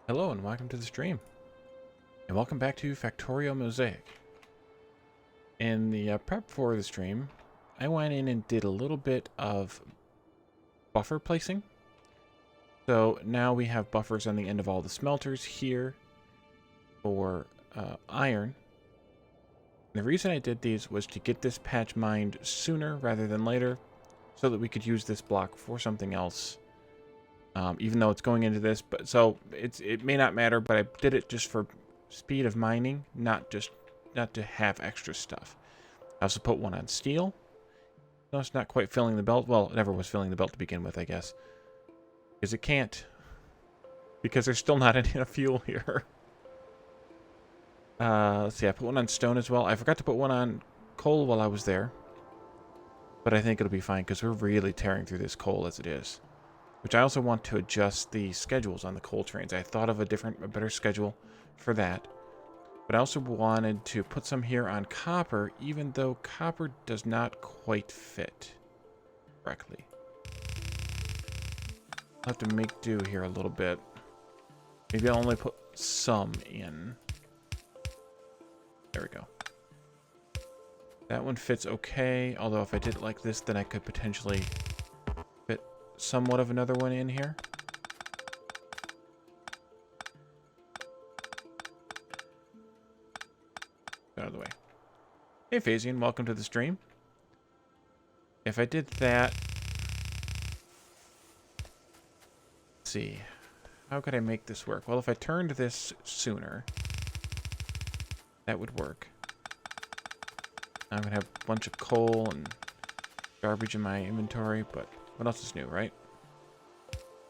Hello and welcome to the stream. And welcome back to Factorio Mosaic. In the prep for the stream, I went in and did a little bit of buffer placing. So now we have buffers on the end of all the smelters here for iron. And the reason I did these was to get this patch mined sooner rather than later so that we could use this block for something else. Even though it's going into this, but so it may not matter, but I did it just for speed of mining, not to have extra stuff. I also put one on steel. No, it's not quite filling the belt. Well, it never was filling the belt to begin with, I guess. Because it can't. Because there's still not enough fuel here. Let's see, I put one on stone as well. I forgot to put one on coal while I was there. But I think it'll be fine because we're really tearing through this coal as it is. Which I also want to adjust the schedules on the coal trains. I thought of a better schedule for that. But I also wanted to put some here on copper, even though copper does not quite fit correctly. I'll have to make do here a little bit. Maybe I'll only put some in. There we go. That one fits okay, although if I did it like this, then I could potentially fit somewhat of another one in here. Out of the way. Hey Phasian, welcome to the stream. If I did that, let's see, how could I make this work? Well, if I turned this sooner, that would work. I'm gonna have a bunch of coal and garbage in my inventory, but what else is new, right?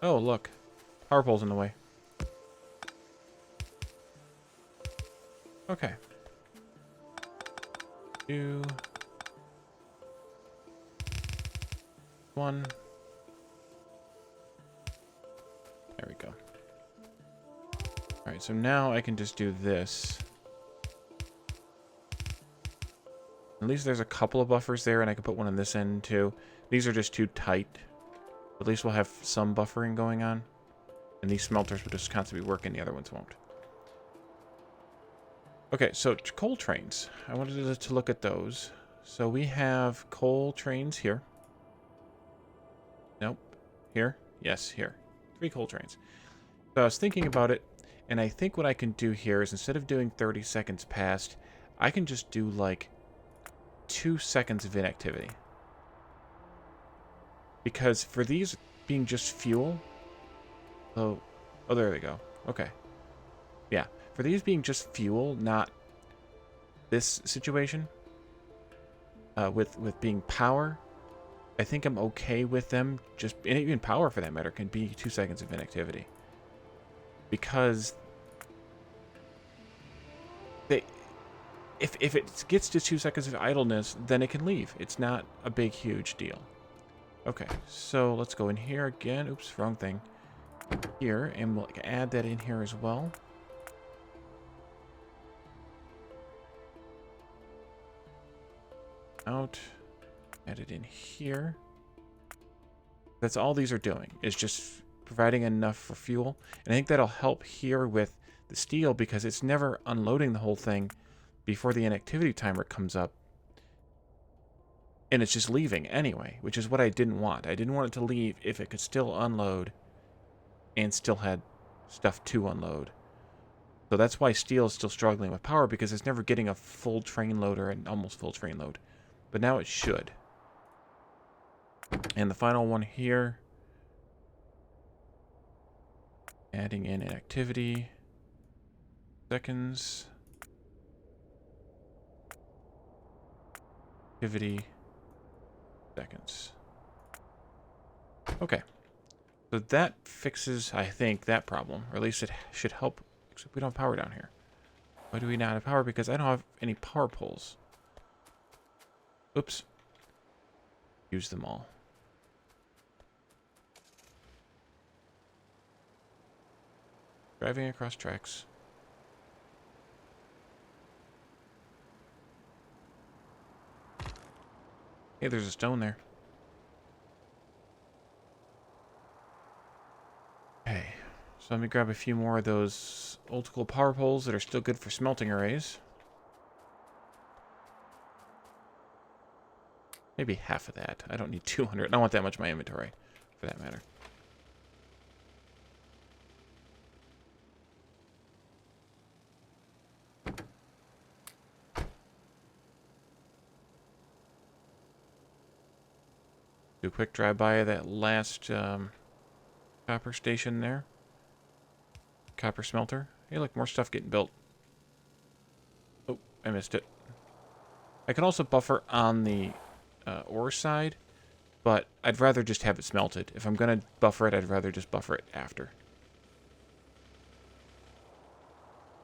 Oh, look, power pole's in the way. Okay. 2, 1. There we go. Alright, so now I can just do this. At least there's a couple of buffers there, and I can put one on this end too. These are just too tight. At least we'll have some buffering going on. And these smelters will just constantly work, and the other ones won't. Okay, so coal trains. I wanted to look at those. So we have coal trains here. Nope. Here? Yes, here. 3 coal trains. So I was thinking about it, and I think what I can do here is instead of doing 30 seconds past, I can just do like 2 seconds of inactivity. Because for these being just fuel... Oh, there they go. Okay. Yeah. For these being just fuel, not this situation, with being power, I think I'm okay with them. Just, and even power for that matter, can be 2 seconds of inactivity. Because if it gets to 2 seconds of idleness, then it can leave. It's not a big, huge deal. Okay, so let's go in here again. Oops, wrong thing. Here, and we'll add that in here as well. Out. Add it in here. That's all these are doing, is just providing enough for fuel. And I think that'll help here with the steel because it's never unloading the whole thing before the inactivity timer comes up. And it's just leaving anyway, which is what I didn't want. I didn't want it to leave if it could still unload and still had stuff to unload. So that's why steel is still struggling with power, because it's never getting a full train load or an almost full train load. But now it should. And the final one here. Adding in an activity. Seconds. Activity. Seconds. Okay. So that fixes, I think, that problem. Or at least it should help. Except we don't have power down here. Why do we not have power? Because I don't have any power poles. Oops. Use them all. Driving across tracks. Hey, there's a stone there. Okay. So let me grab a few more of those old school power poles that are still good for smelting arrays. Maybe half of that. I don't need 200. I don't want that much in my inventory, for that matter. Do a quick drive-by of that last copper station there. Copper smelter. Hey, look, more stuff getting built. Oh, I missed it. I can also buffer on the ore side, but I'd rather just have it smelted. If I'm going to buffer it, I'd rather just buffer it after.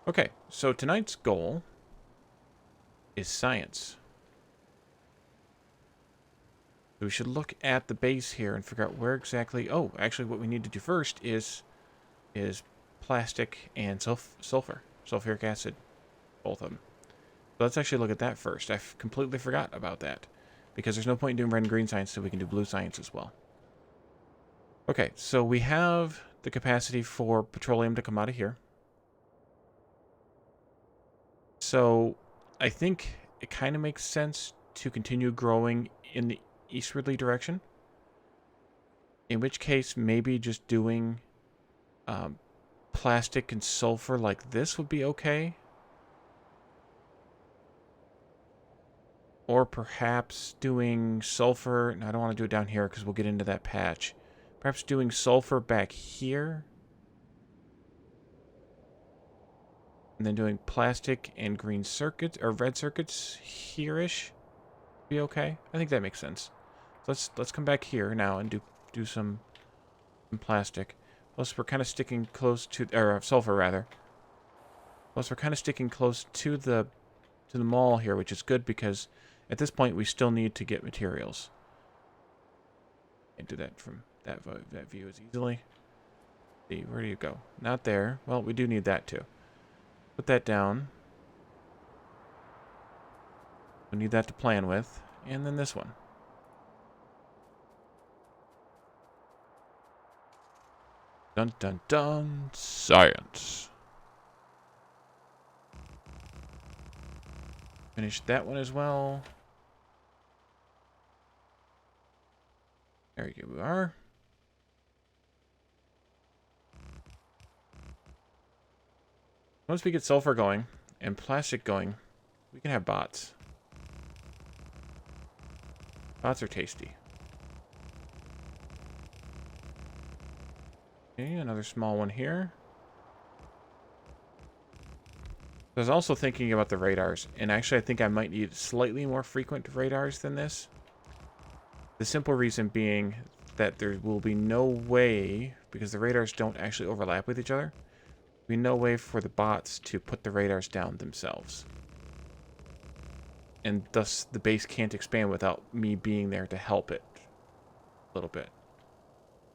Okay, so tonight's goal is science. We should look at the base here and figure out where exactly... Oh, actually what we need to do first is plastic and sulfur. Sulfuric acid. Both of them. So let's actually look at that first. I completely forgot about that. Because there's no point in doing red and green science so we can do blue science as well. Okay, so we have the capacity for petroleum to come out of here. So I think it kind of makes sense to continue growing in the eastwardly direction. In which case, maybe just doing plastic and sulfur like this would be okay. Or perhaps doing sulfur... No, I don't want to do it down here because we'll get into that patch. Perhaps doing sulfur back here. And then doing plastic and green circuits, or red circuits here-ish. Be okay. I think that makes sense. So let's come back here now and do some plastic. Plus we're kind of sticking close to... Or sulfur, rather. Plus we're kind of sticking close to the mall here, which is good because... At this point, we still need to get materials. Can't do that from that view as easily. See, where do you go? Not there. Well, we do need that too. Put that down. We need that to plan with. And then this one. Dun dun dun. Science. Finish that one as well. There you are. Once we get sulfur going and plastic going, we can have bots. Bots are tasty. Okay, another small one here. I was also thinking about the radars, and actually I think I might need slightly more frequent radars than this. The simple reason being that there will be no way, because the radars don't actually overlap with each other, there'll be no way for the bots to put the radars down themselves. And thus the base can't expand without me being there to help it a little bit.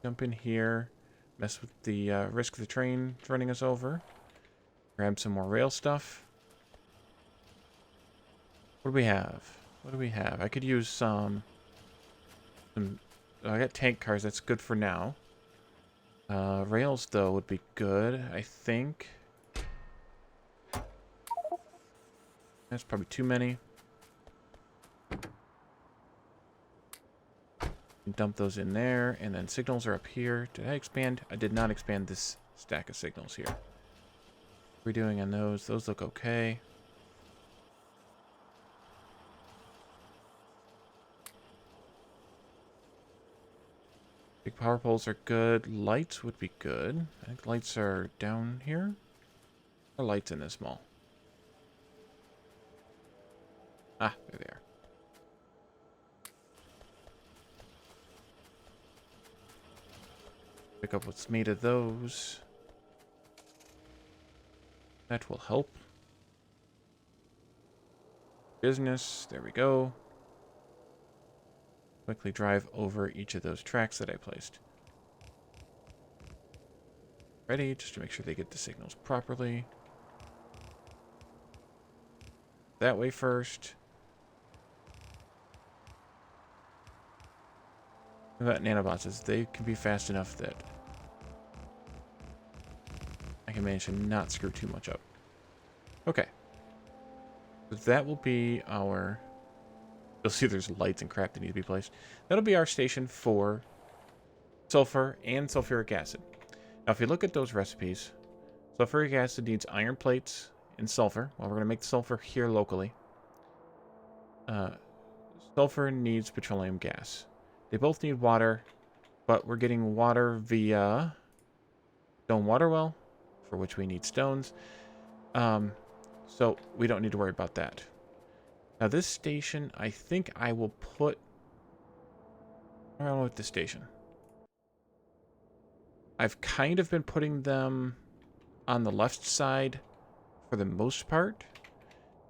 Jump in here, mess with the risk of the train running us over. Grab some more rail stuff. What do we have? What do we have? I could use some... I got tank cars. That's good for now. Rails, though, would be good, I think. That's probably too many. Dump those in there. And then signals are up here. Did I expand? I did not expand this stack of signals here. What are we doing on those? Those look okay. Big power poles are good. Lights would be good. I think lights are down here. Or lights in this mall. Ah, there they are. Pick up what's made of those. That will help. Business. There we go. Quickly drive over each of those tracks that I placed. Ready, just to make sure they get the signals properly. That way first. What about nanobots? They can be fast enough that can manage to not screw too much up. Okay. So that will be our... You'll see there's lights and crap that need to be placed. That'll be our station for sulfur and sulfuric acid. Now, if you look at those recipes, sulfuric acid needs iron plates and sulfur. Well, we're going to make the sulfur here locally. Sulfur needs petroleum gas. They both need water, but we're getting water via stone water well, for which we need stones. So we don't need to worry about that. Now this station, I think I will put... Where am I with this station? I've kind of been putting them on the left side for the most part.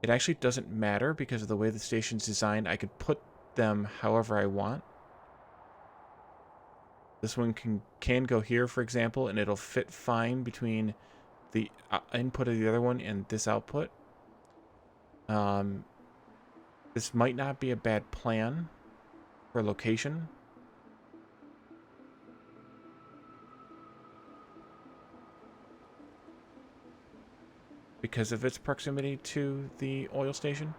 It actually doesn't matter because of the way the station's designed. I could put them however I want. This one can go here, for example, and it'll fit fine between the input of the other one and this output. This might not be a bad plan for location. Because of its proximity to the oil station.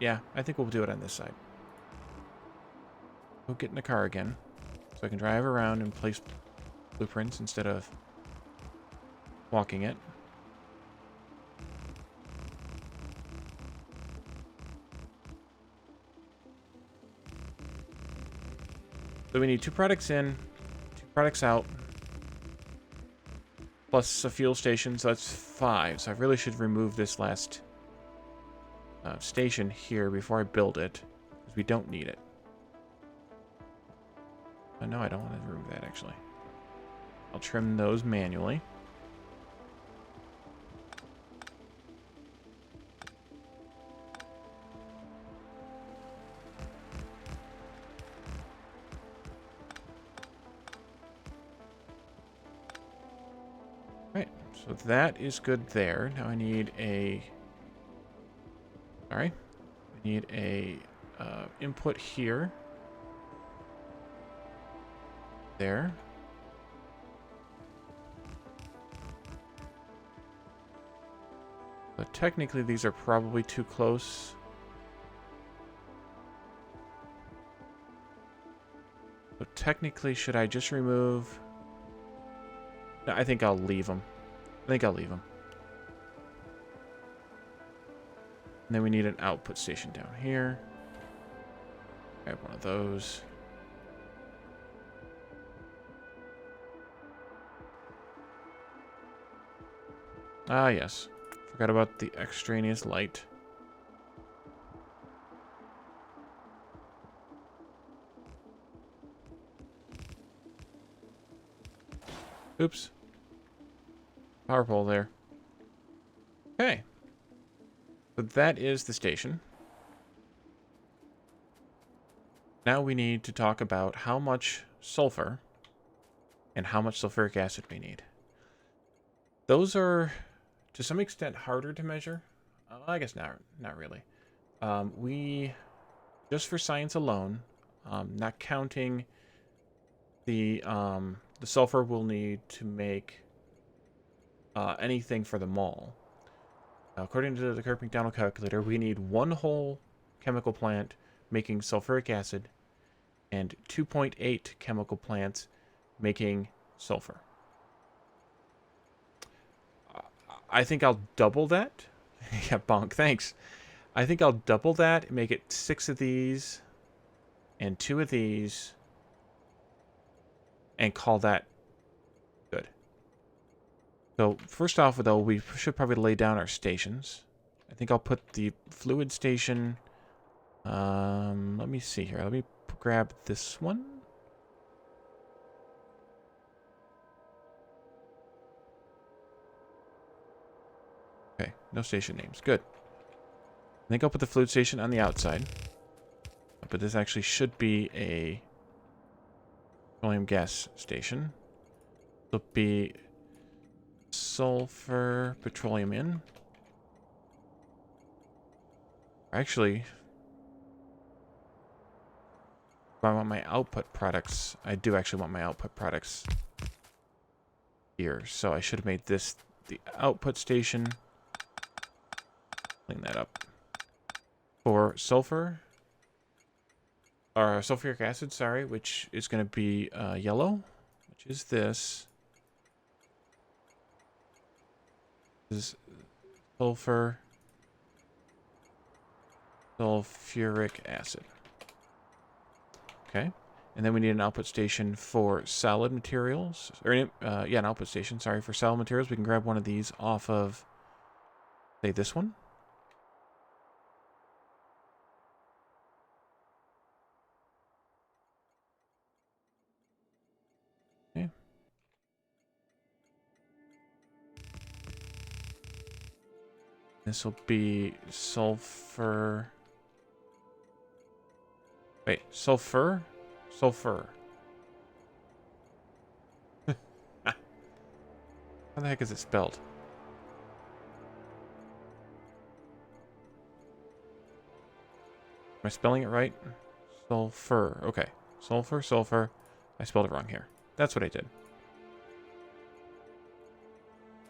Yeah, I think we'll do it on this side. We'll get in the car again, so I can drive around and place blueprints instead of walking it. So we need 2 products in, 2 products out, plus a fuel station, so that's 5. So I really should remove this last station here before I build it, because we don't need it. Oh, no, I don't want to remove that, actually. I'll trim those manually. Right, so that is good there. Now I need a... Sorry. I need a input here. There. But technically these are probably too close. So technically, should I just remove... No, I think I'll leave them. And then we need an output station down here. Grab one of those. Ah, yes. Forgot about the extraneous light. Oops. Power pole there. Okay. So that is the station. Now we need to talk about how much sulfur and how much sulfuric acid we need. Those are, to some extent, harder to measure. I guess not really. We, just for science alone, not counting the sulfur we'll need to make anything for the mall. According to the Kirk McDonald calculator, we need 1 whole chemical plant making sulfuric acid and 2.8 chemical plants making sulfur. I think I'll double that. Yeah, bonk, thanks. I think I'll double that and make it 6 of these and 2 of these and call that good. So first off, though, we should probably lay down our stations. I think I'll put the fluid station... let me see here. Let me grab this one. Okay, no station names. Good. I think I'll put the fluid station on the outside. But this actually should be a petroleum gas station. It'll be sulfur, petroleum in. Actually, if I want my output products, I do actually want my output products here. So I should have made this the output station. Clean that up. For sulfur, or sulfuric acid, sorry, which is going to be yellow, which is this. This is sulfuric acid. Okay. And then we need an output station for solid materials. Or, yeah, an output station, sorry, for solid materials. We can grab one of these off of, say, this one. Okay. This will be sulfur. Wait, sulfur? Sulfur. How the heck is it spelled? Am I spelling it right? Sulfur. Okay. Sulfur, sulfur. I spelled it wrong here. That's what I did.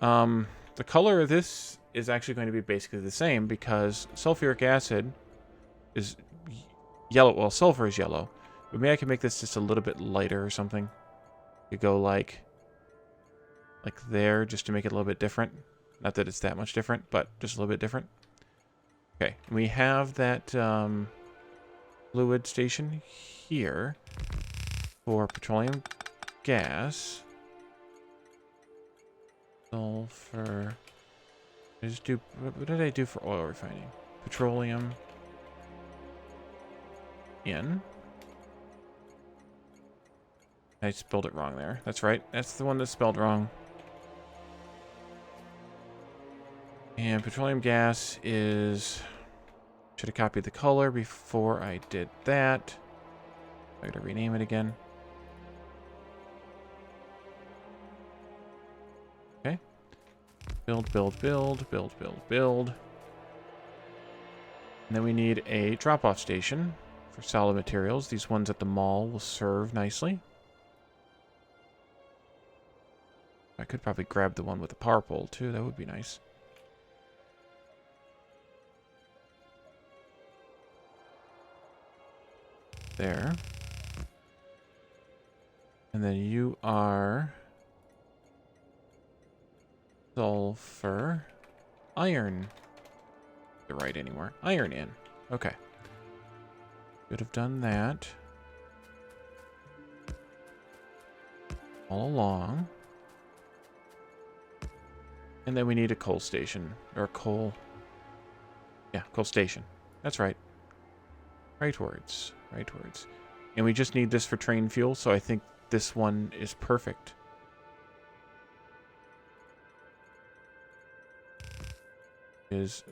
The color of this is actually going to be basically the same because sulfuric acid is yellow. Well, sulfur is yellow. But maybe I can make this just a little bit lighter or something. You go like there, just to make it a little bit different. Not that it's that much different, but just a little bit different. Okay, and we have that fluid station here for petroleum gas. Sulfur. What did I do for oil refining? Petroleum in. I spelled it wrong there. That's right. That's the one that's spelled wrong. And petroleum gas is... Should have copied the color before I did that. I gotta rename it again. Okay. Build, build, build, build, build, build. And then we need a drop-off station for solid materials. These ones at the mall will serve nicely. I could probably grab the one with the power pole too. That would be nice. There. And then you are sulfur iron. Not right anymore. Iron in. Okay. Could have done that all along. And then we need a coal station. Or coal. Yeah, coal station. That's right. Rightwards. Rightwards. And we just need this for train fuel, so I think this one is perfect. Is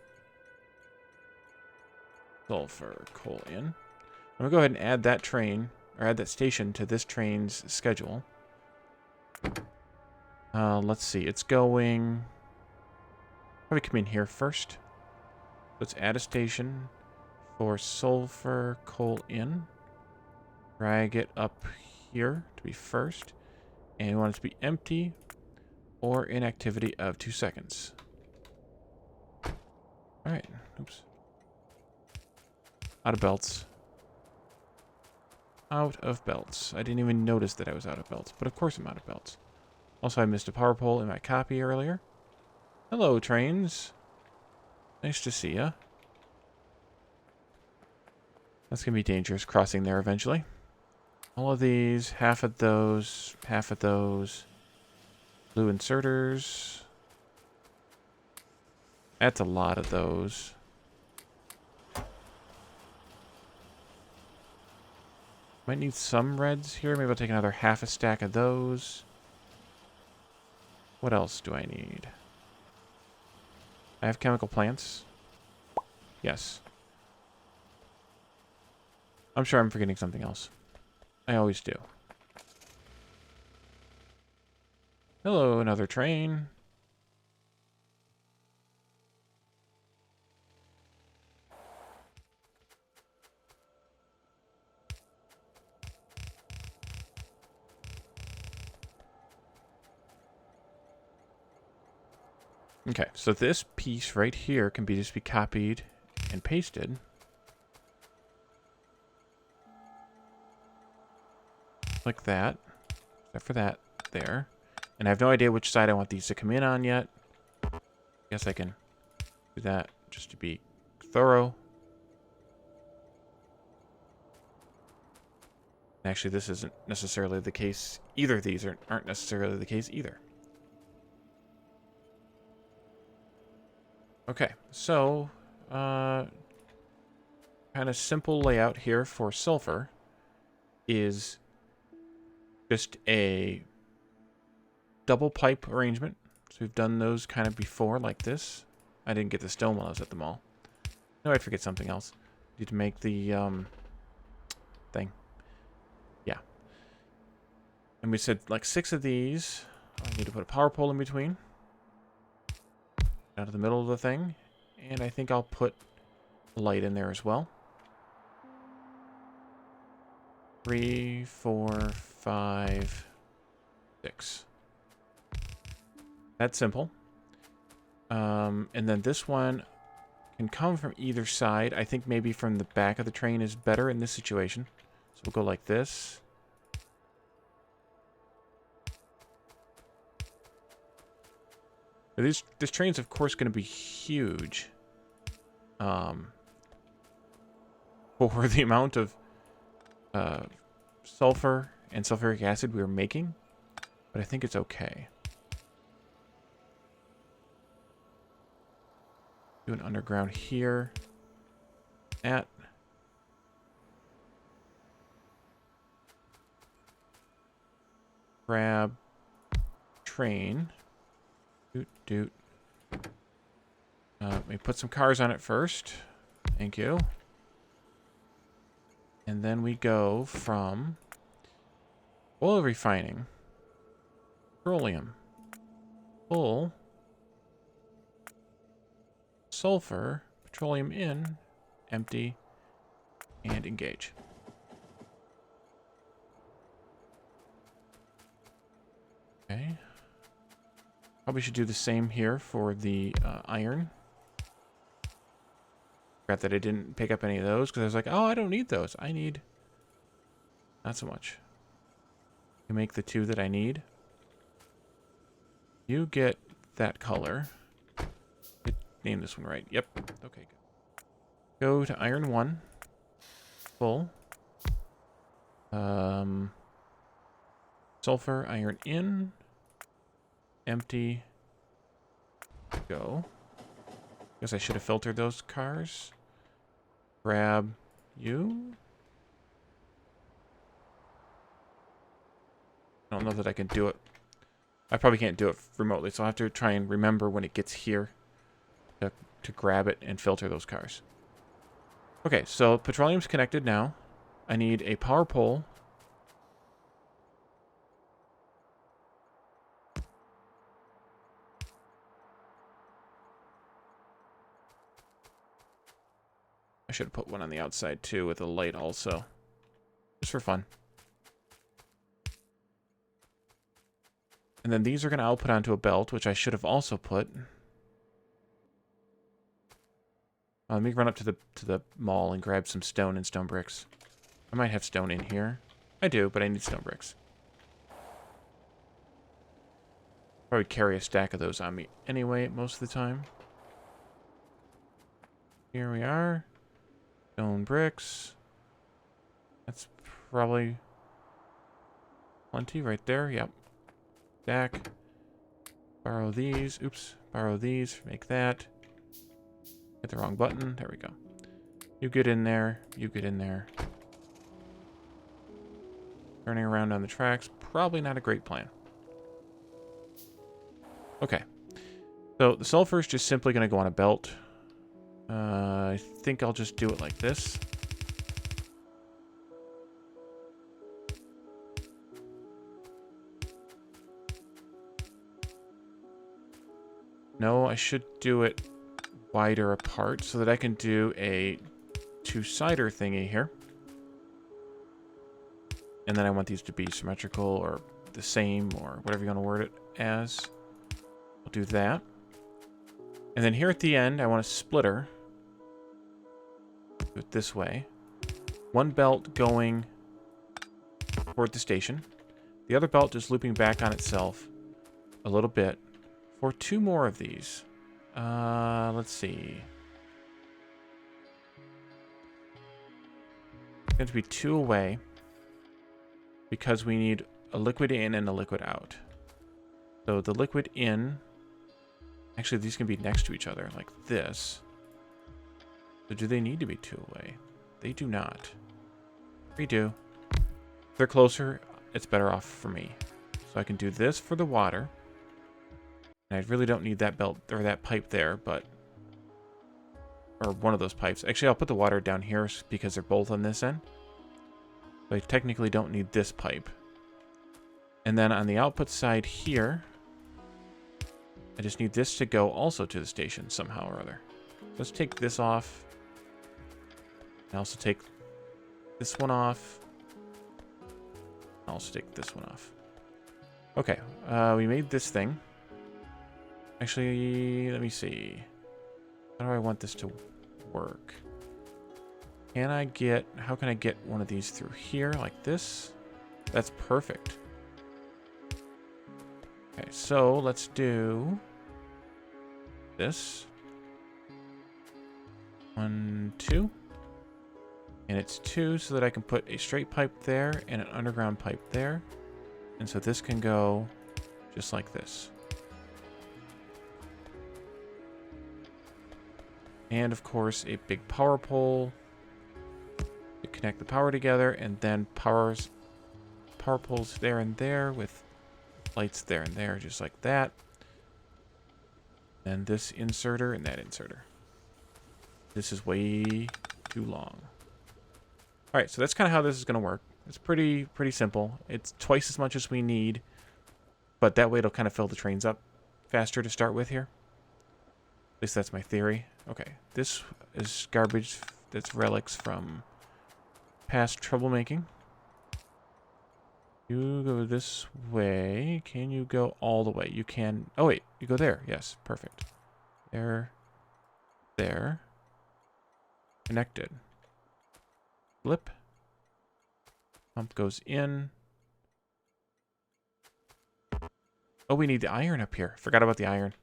sulfur coal in. I'm going to go ahead and add that train, or add that station to this train's schedule. Let's see. It's going... Probably come in here first. Let's add a station for sulfur coal in. Drag it up here to be first. And we want it to be empty or inactivity of 2 seconds. Alright. Oops. Out of belts. Out of belts. I didn't even notice that I was out of belts, but of course I'm out of belts. Also, I missed a power pole in my copy earlier. Hello, trains. Nice to see ya. That's going to be dangerous crossing there eventually. All of these, half of those, half of those. Blue inserters. That's a lot of those. Might need some reds here. Maybe I'll take another half a stack of those. What else do I need? I have chemical plants. Yes. I'm sure I'm forgetting something else. I always do. Hello, another train. Okay, so this piece right here can just be copied and pasted. Like that. Except for that there. And I have no idea which side I want these to come in on yet. Guess I can do that just to be thorough. Actually, this isn't necessarily the case. Either of these aren't necessarily the case either. Okay, so kind of simple layout here for Sulfur is just a double pipe arrangement. So we've done those kind of before, like this. I didn't get the stone while I was at the mall. No, I'd forget something else. Need to make the thing. Yeah. And we said like 6 of these. I need to put a power pole in between. Out of the middle of the thing. And I think I'll put a light in there as well. 3, 4, 5, 6. That's simple. And then this one can come from either side. I think maybe from the back of the train is better in this situation. So we'll go like this. This train's, of course, going to be huge. For the amount of sulfur and sulfuric acid we were making. But I think it's okay. Do an underground here. Grab train. Doot. Let me put some cars on it first. Thank you. And then we go from oil refining, petroleum, full, sulfur, petroleum in, empty, and engage. Okay. Probably should do the same here for the iron. Forgot that I didn't pick up any of those because I was like, oh, I don't need those. I need not so much. You make the 2 that I need. You get that color. Name this one right. Yep. Okay, good. Go to iron 1. Full. Sulfur, iron in. Empty. Go. Guess I should have filtered those cars. Grab you. I don't know that I can do it. I probably can't do it remotely, so I'll have to try and remember when it gets here to grab it and filter those cars. Okay, so petroleum's connected now. I need a power pole. I should have put one on the outside too with a light also. Just for fun. And then these are going to output onto a belt, which I should have also put. Let me run up to the mall and grab some stone and stone bricks. I might have stone in here. I do, but I need stone bricks. Probably carry a stack of those on me anyway most of the time. Here we are. Stone bricks. That's probably plenty right there. Yep. Stack. Borrow these. Oops. Borrow these. Make that. Hit the wrong button. There we go. You get in there. You get in there. Turning around on the tracks. Probably not a great plan. Okay. So the sulfur is just simply going to go on a belt. I think I'll just do it like this. No, I should do it wider apart so that I can do a 2-sider thingy here. And then I want these to be symmetrical or the same or whatever you want to word it as. I'll do that. And then here at the end, I want a splitter. Do it this way. One belt going toward the station. The other belt just looping back on itself a little bit for 2 more of these. Let's see. It's going to be 2 away because we need a liquid in and a liquid out. So the liquid in, actually these can be next to each other like this. So do they need to be 2 away? They do not. 3 do. If they're closer, it's better off for me. So I can do this for the water. And I really don't need that belt or that pipe there, but... or one of those pipes. Actually, I'll put the water down here because they're both on this end. So I technically don't need this pipe. And then on the output side here, I just need this to go also to the station somehow or other. Let's take this off. I also take this one off. I'll also take this one off. Okay, we made this thing. Actually, let me see. How do I want this to work? Can I get... how can I get one of these through here like this? That's perfect. Okay, so let's do this. 1, 2. And it's 2 so that I can put a straight pipe there and an underground pipe there. And so this can go just like this. And of course a big power pole to connect the power together, and then power poles there and there with lights there and there, just like that. And this inserter and that inserter. This is way too long. Alright, so that's kind of how this is going to work. It's pretty simple. It's twice as much as we need, but that way it'll kind of fill the trains up faster to start with here. At least that's my theory. Okay, this is garbage that's relics from past troublemaking. You go this way. Can you go all the way? You can... oh wait, you go there. Yes, perfect. There. There. Connected. Flip. Pump goes in. Oh, we need the iron up here. Forgot about the iron.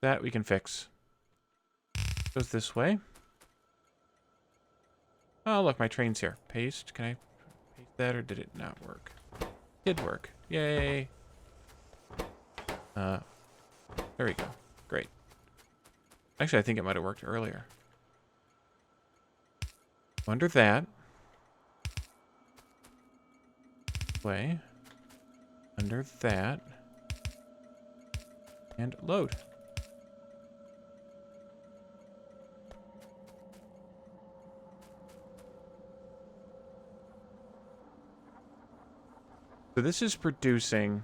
That we can fix. Goes this way. Oh, look, my train's here. Paste. Can I paste that, or did it not work? It did work. Yay. There we go. Great. Actually, I think it might have worked earlier. Under that. Way. Under that. And load. So this is producing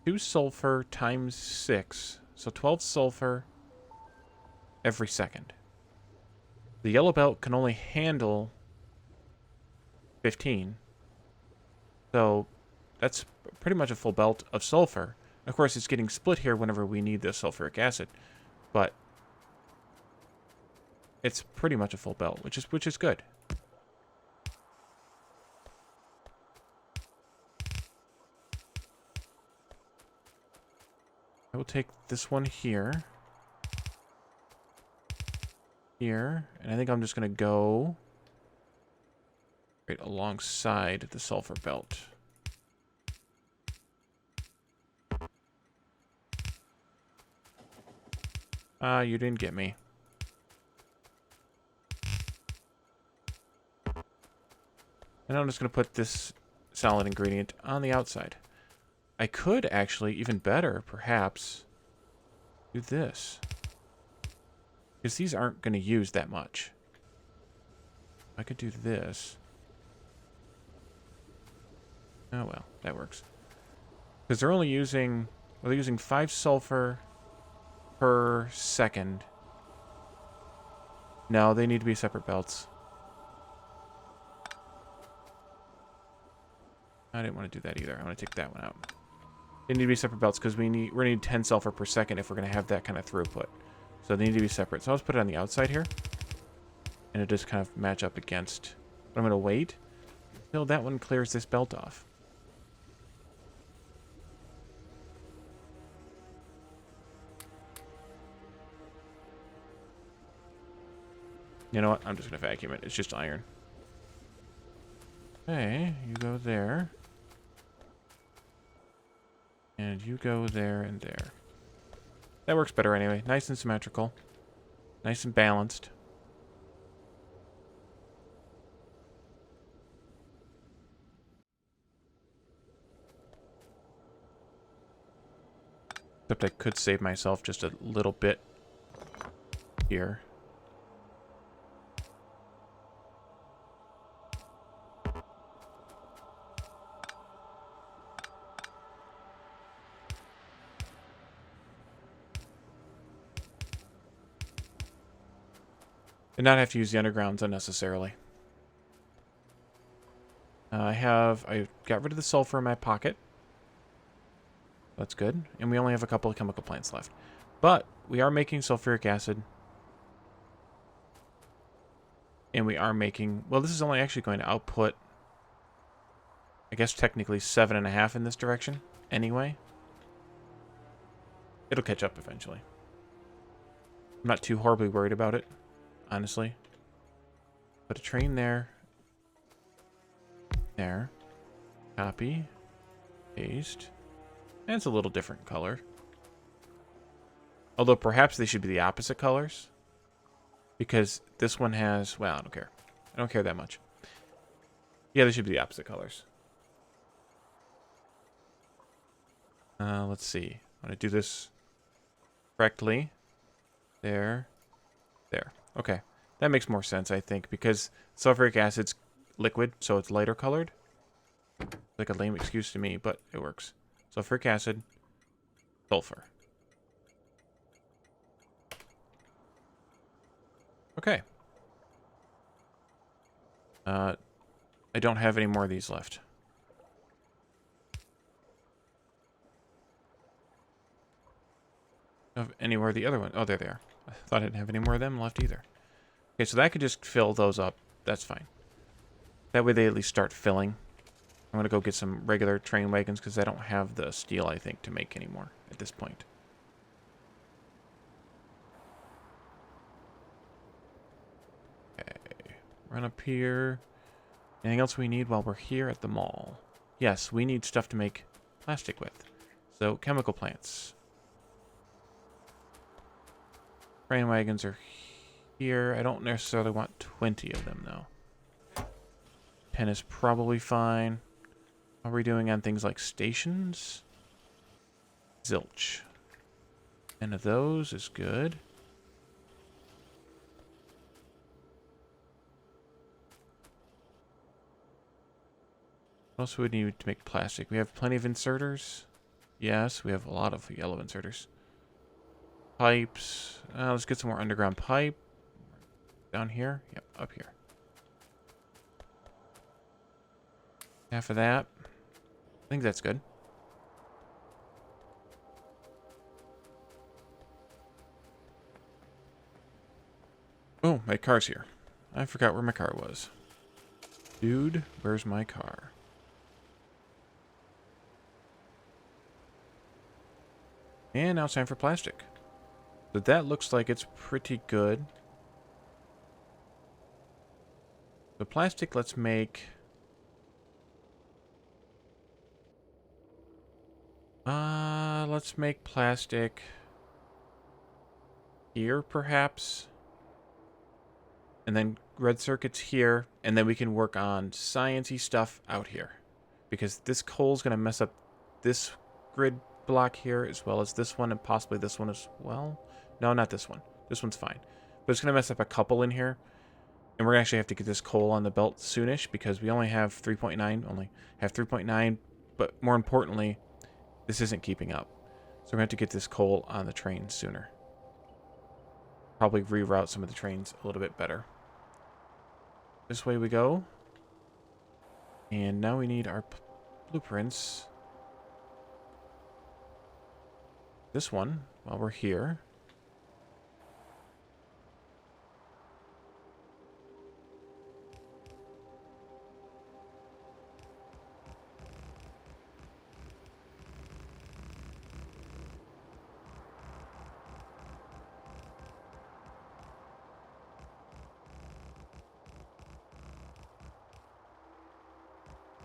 2 sulfur times 6. So 12 sulfur every second. The yellow belt can only handle 15. So that's pretty much a full belt of sulfur. Of course, it's getting split here whenever we need the sulfuric acid, but it's pretty much a full belt, which is good. I will take this one here. Here. And I think I'm just going to go right alongside the sulfur belt. You didn't get me. And I'm just going to put this solid ingredient on the outside. I could actually, even better, perhaps, do this. Because these aren't going to use that much. I could do this. Oh, well, that works. Because they're only using... well, they're using 5 sulfur per second. No, they need to be separate belts. I didn't want to do that either. I want to take that one out. They need to be separate belts because we're going to need 10 sulfur per second if we're going to have that kind of throughput. So they need to be separate. So I'll just put it on the outside here. And it just kind of match up against. But I'm going to wait until that one clears this belt off. You know what? I'm just going to vacuum it. It's just iron. Okay, you go there. And you go there and there. That works better anyway. Nice and symmetrical. Nice and balanced. Except I could save myself just a little bit here. And not have to use the undergrounds unnecessarily. I got rid of the sulfur in my pocket. That's good. And we only have a couple of chemical plants left. But we are making sulfuric acid. And we are making... Well, this is only actually going to output, I guess technically 7.5 in this direction. Anyway. It'll catch up eventually. I'm not too horribly worried about it. Honestly. Put a train there. There. Copy. Paste. And it's a little different color. Although perhaps they should be the opposite colors. Because this one has... Well, I don't care. I don't care that much. Yeah, they should be the opposite colors. Let's see. I'm going to do this correctly. There. There. Okay. That makes more sense, I think, because sulfuric acid's liquid, so it's lighter colored. Like a lame excuse to me, but it works. Sulfuric acid, sulfur. Okay. I don't have any more of these left. Of anywhere the other one. Oh, there they are. I thought I didn't have any more of them left either. Okay, so that could just fill those up. That's fine. That way they at least start filling. I'm going to go get some regular train wagons because I don't have the steel, I think, to make anymore at this point. Okay. Run up here. Anything else we need while we're here at the mall? Yes, we need stuff to make plastic with. So, chemical plants. Train wagons are here. I don't necessarily want 20 of them, though. 10 is probably fine. How are we doing on things like stations? Zilch. 10 of those is good. What else would we need to make plastic? We have plenty of inserters. Yes, we have a lot of yellow inserters. Pipes. Let's get some more underground pipe. Down here? Yep, up here. Half of that. I think that's good. Oh, my car's here. I forgot where my car was. Dude, where's my car? And now it's time for plastic. So that looks like it's pretty good. The plastic, let's make... let's make plastic here, perhaps. And then red circuits here. And then we can work on science-y stuff out here. Because this coal's going to mess up this grid block here, as well as this one, and possibly this one as well. No, not this one. This one's fine. But it's going to mess up a couple in here. And we're going to actually have to get this coal on the belt soonish, because we only have 3.9. Only have 3.9. But more importantly, this isn't keeping up. So we're going to have to get this coal on the train sooner. Probably reroute some of the trains a little bit better. This way we go. And now we need our blueprints. This one, while we're here.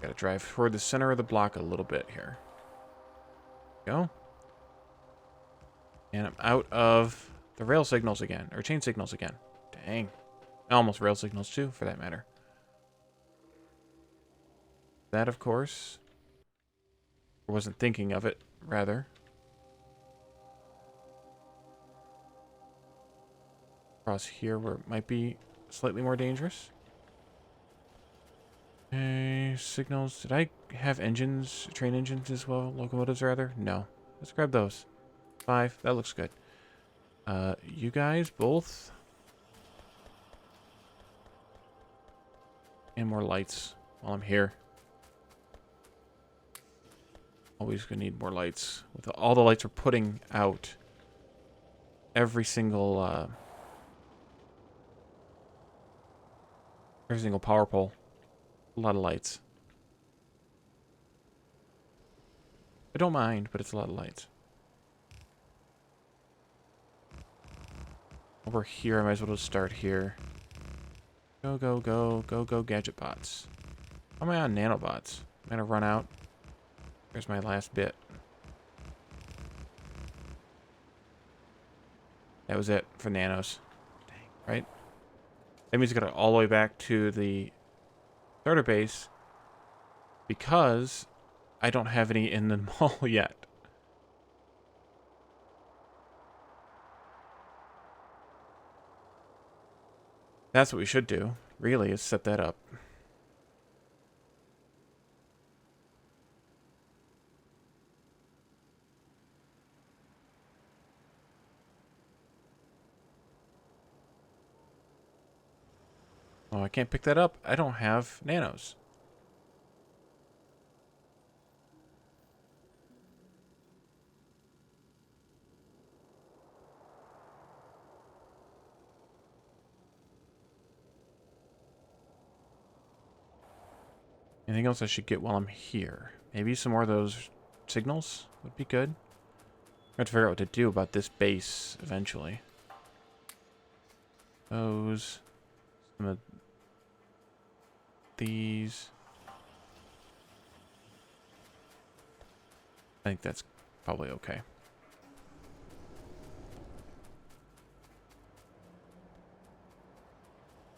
Gotta drive toward the center of the block a little bit here. Go. And I'm out of the rail signals again, or chain signals again. Dang. Almost rail signals too, for that matter. That, of course. I wasn't thinking of it, rather. Across here where it might be slightly more dangerous. Okay, signals. Did I have engines, train engines as well? Locomotives, rather? No. Let's grab those. 5. That looks good. You guys, both. And more lights while I'm here. Always gonna need more lights. With all the lights we're putting out. Every single power pole. A lot of lights. I don't mind, but it's a lot of lights. Over here, I might as well just start here. Go, go, go, go, go, gadget bots. How am I on nanobots? I'm gonna run out. There's my last bit. That was it for nanos. Dang, right? That means I gotta all the way back to the starter base because I don't have any in the mall yet. That's what we should do, really, is set that up. Oh, I can't pick that up. I don't have nanos. Anything else I should get while I'm here? Maybe some more of those signals would be good. I have to figure out what to do about this base eventually. Those. Some of these. I think that's probably okay.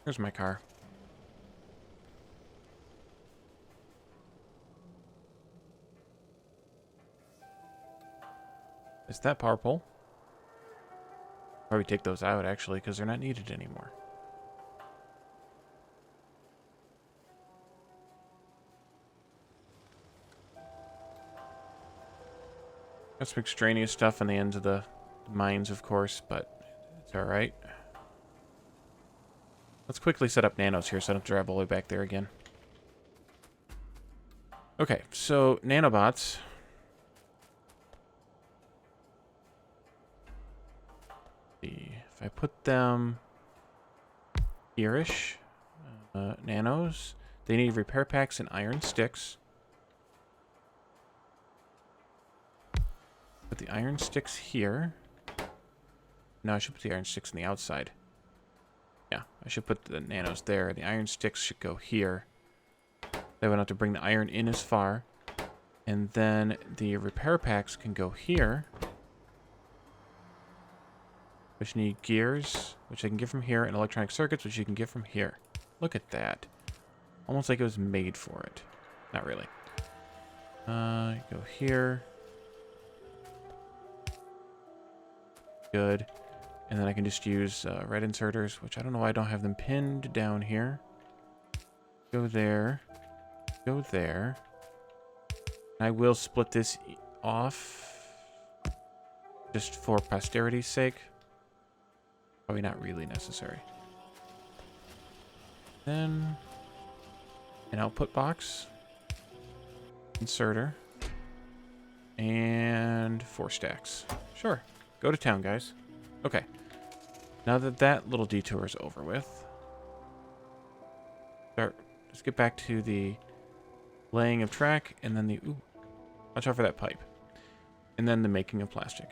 Here's my car. Is that power pole? Probably take those out, actually, because they're not needed anymore. Got some extraneous stuff on the ends of the mines, of course, but it's alright. Let's quickly set up nanos here so I don't have to drive all the way back there again. Okay, so nanobots. If I put them here-ish, nanos, they need repair packs and iron sticks. Put the iron sticks here. No, I should put the iron sticks on the outside. Yeah, I should put the nanos there. The iron sticks should go here. They would have to bring the iron in as far. And then the repair packs can go here. Which need gears, which I can get from here, and electronic circuits, which you can get from here. Look at that. Almost like it was made for it. Not really. Go here. Good. And then I can just use red inserters, which I don't know why I don't have them pinned down here. Go there. Go there. I will split this off just for posterity's sake. Probably not really necessary. Then an output box. Inserter. And 4 stacks. Sure. Go to town, guys. Okay. Now that that little detour is over with, let's get back to the laying of track, and then the... Ooh, watch out for that pipe. And then the making of plastic.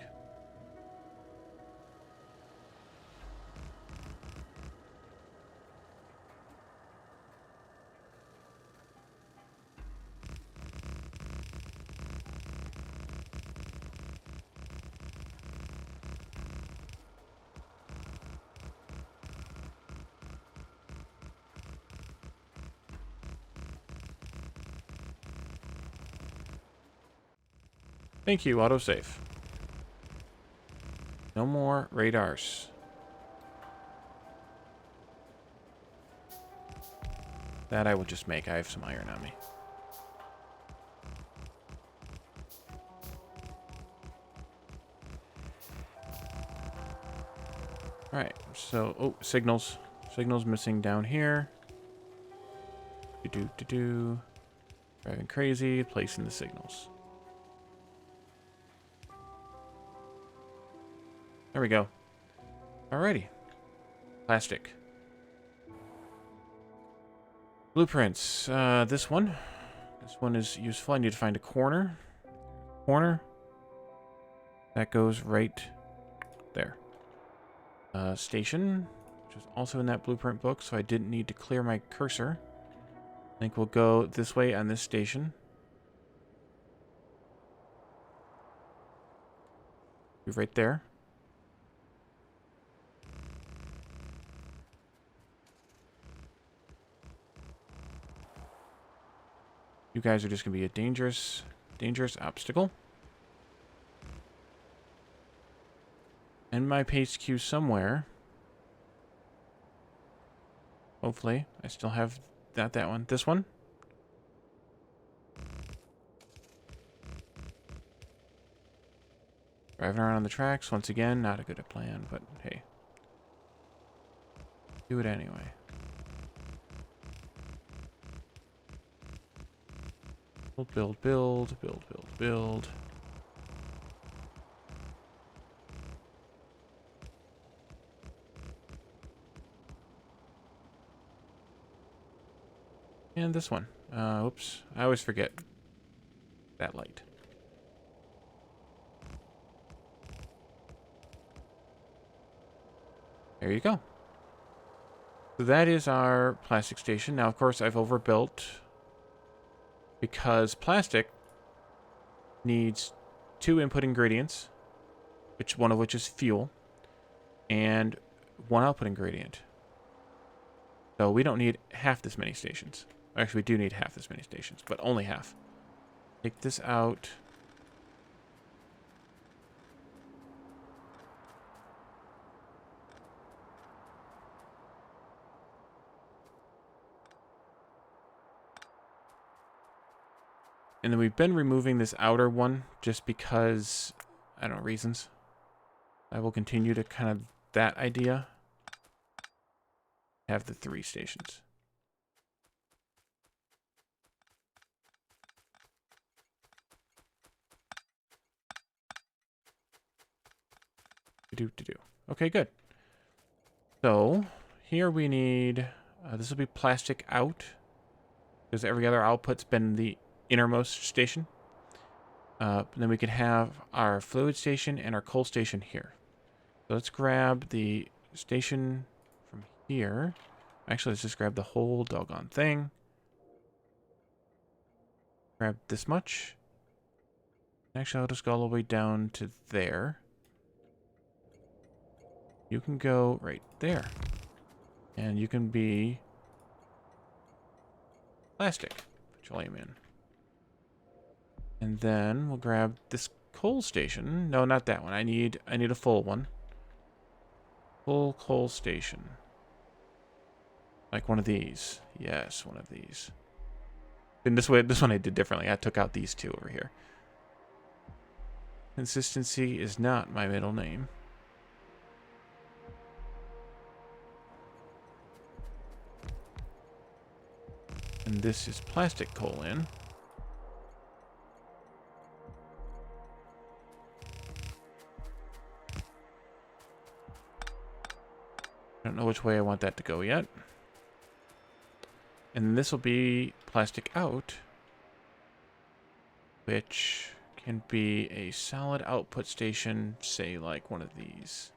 Thank you, autosave. No more radars. That I will just make. I have some iron on me. Alright, so... Oh, signals. Signals missing down here. Do-do-do-do. Driving crazy. Placing the signals. There we go. Alrighty. Plastic. Blueprints. This one. This one is useful. I need to find a corner. Corner. That goes right there. Station, which is also in that blueprint book, so I didn't need to clear my cursor. I think we'll go this way on this station. Be right there. You guys are just going to be a dangerous obstacle. And my paste queue somewhere. Hopefully. I still have that one. This one. Driving around on the tracks. Once again, not a good plan, but hey. Do it anyway. Build, build, build, build, build. And this one. Oops. I always forget that light. There you go. So that is our plastic station. Now, of course, I've overbuilt because plastic needs 2 input ingredients, one of which is fuel, and 1 output ingredient. So we don't need half this many stations. Actually, we do need half this many stations, but only half. Take this out. And then we've been removing this outer one just because, I don't know, reasons. I will continue to kind of that idea. Have the 3 stations. Okay, good. So here we need, this will be plastic out, because every other output's been the innermost station. Then we could have our fluid station and our coal station here. So let's grab the station from here. Actually, let's just grab the whole doggone thing. Grab this much. Actually, I'll just go all the way down to there. You can go right there. And you can be plastic. Petroleum in. And then we'll grab this coal station. No, not that one. I need a full one. Full coal station. Like one of these. Yes, one of these. And this one I did differently. I took out these 2 over here. Consistency is not my middle name. And this is plastic coal in. don't know which way I want that to go yet. And this will be plastic out, which can be a solid output station, say like one of these.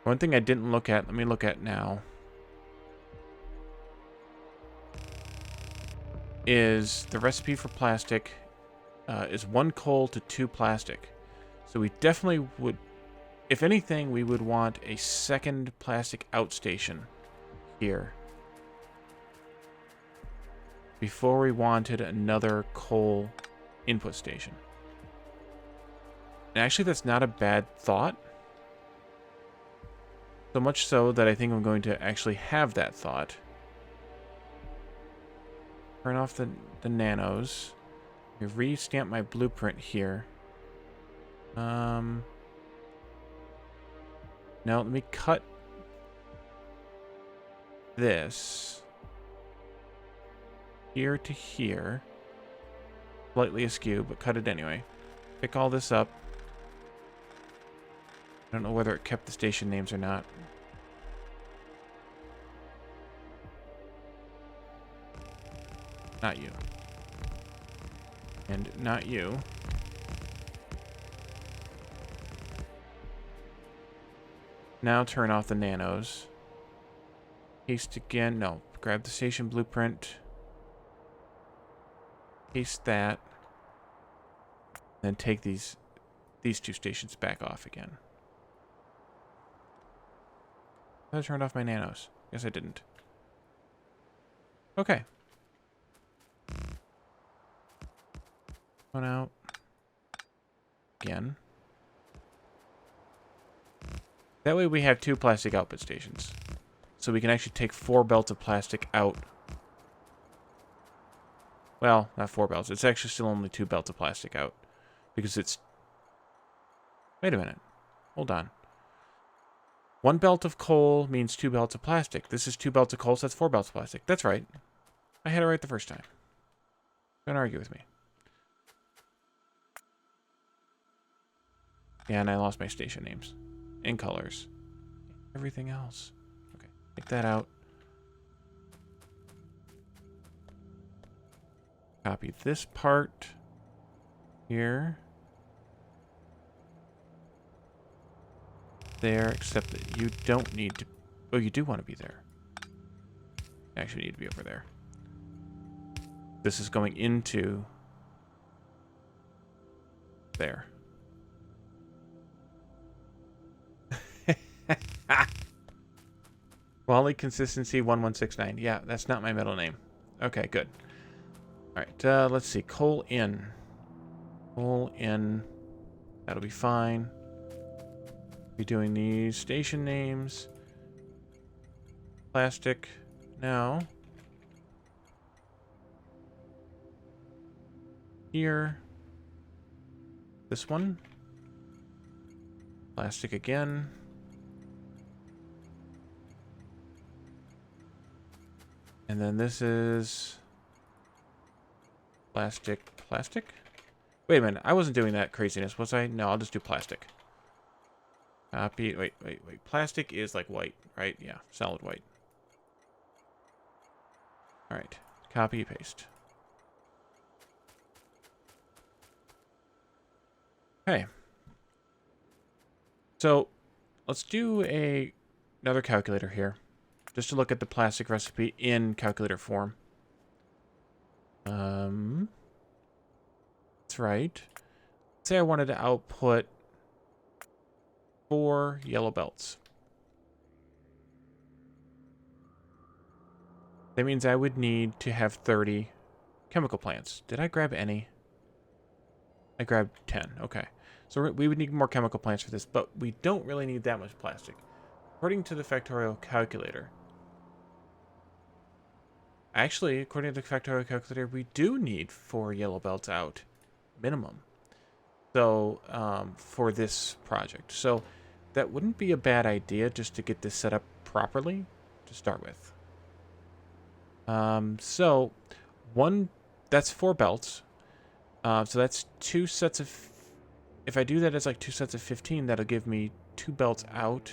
One thing I didn't look at, let me look at now, is the recipe for plastic is 1 coal to 2 plastic. So we definitely would, if anything, we would want a second plastic outstation here before we wanted another coal input station. And actually, that's not a bad thought. So much so that I think I'm going to actually have that thought. Turn off the nanos. Re-stamp my blueprint here. No, let me cut this here to here. Slightly askew, but cut it anyway. Pick all this up. I don't know whether it kept the station names or not. Not you. And not you. Now turn off the nanos. Paste again. No, grab the station blueprint. Paste that. Then take these 2 stations back off again. I turned off my nanos. Guess I didn't. Okay. One out. Again. That way we have 2 plastic output stations. So we can actually take 4 belts of plastic out. Well, not 4 belts. It's actually still only 2 belts of plastic out. Because it's... Wait a minute. Hold on. 1 belt of coal means 2 belts of plastic. This is 2 belts of coal, so that's 4 belts of plastic. That's right. I had it right the first time. Don't argue with me. Yeah, and I lost my station names. And colors. Everything else. Okay, take that out. Copy this part here. There, except that you don't need to... Oh, you do want to be there. You actually need to be over there. This is going into... there. Wally Consistency 1169. Yeah, that's not my middle name. Okay, good. Alright, let's see. Coal in. Coal in. That'll be fine. Be doing these station names. Plastic. Now. Here. This one. Plastic again. And then this is plastic. Plastic? Wait a minute. I wasn't doing that craziness, was I? No, I'll just do plastic. Copy. Wait. Plastic is like white, right? Yeah, solid white. All right. Copy, paste. Okay. So let's do another calculator here. Just to look at the plastic recipe in calculator form. That's right. Let's say I wanted to output 4 yellow belts. That means I would need to have 30 chemical plants. Did I grab any? I grabbed 10. Okay. So we would need more chemical plants for this, but we don't really need that much plastic. According to the Factorio calculator. Actually, according to the Factorio calculator, we do need 4 yellow belts out. Minimum. So, for this project. So, that wouldn't be a bad idea just to get this set up properly to start with. So, that's 4 belts. So that's 2 sets of... If I do that as like 2 sets of 15, that'll give me 2 belts out.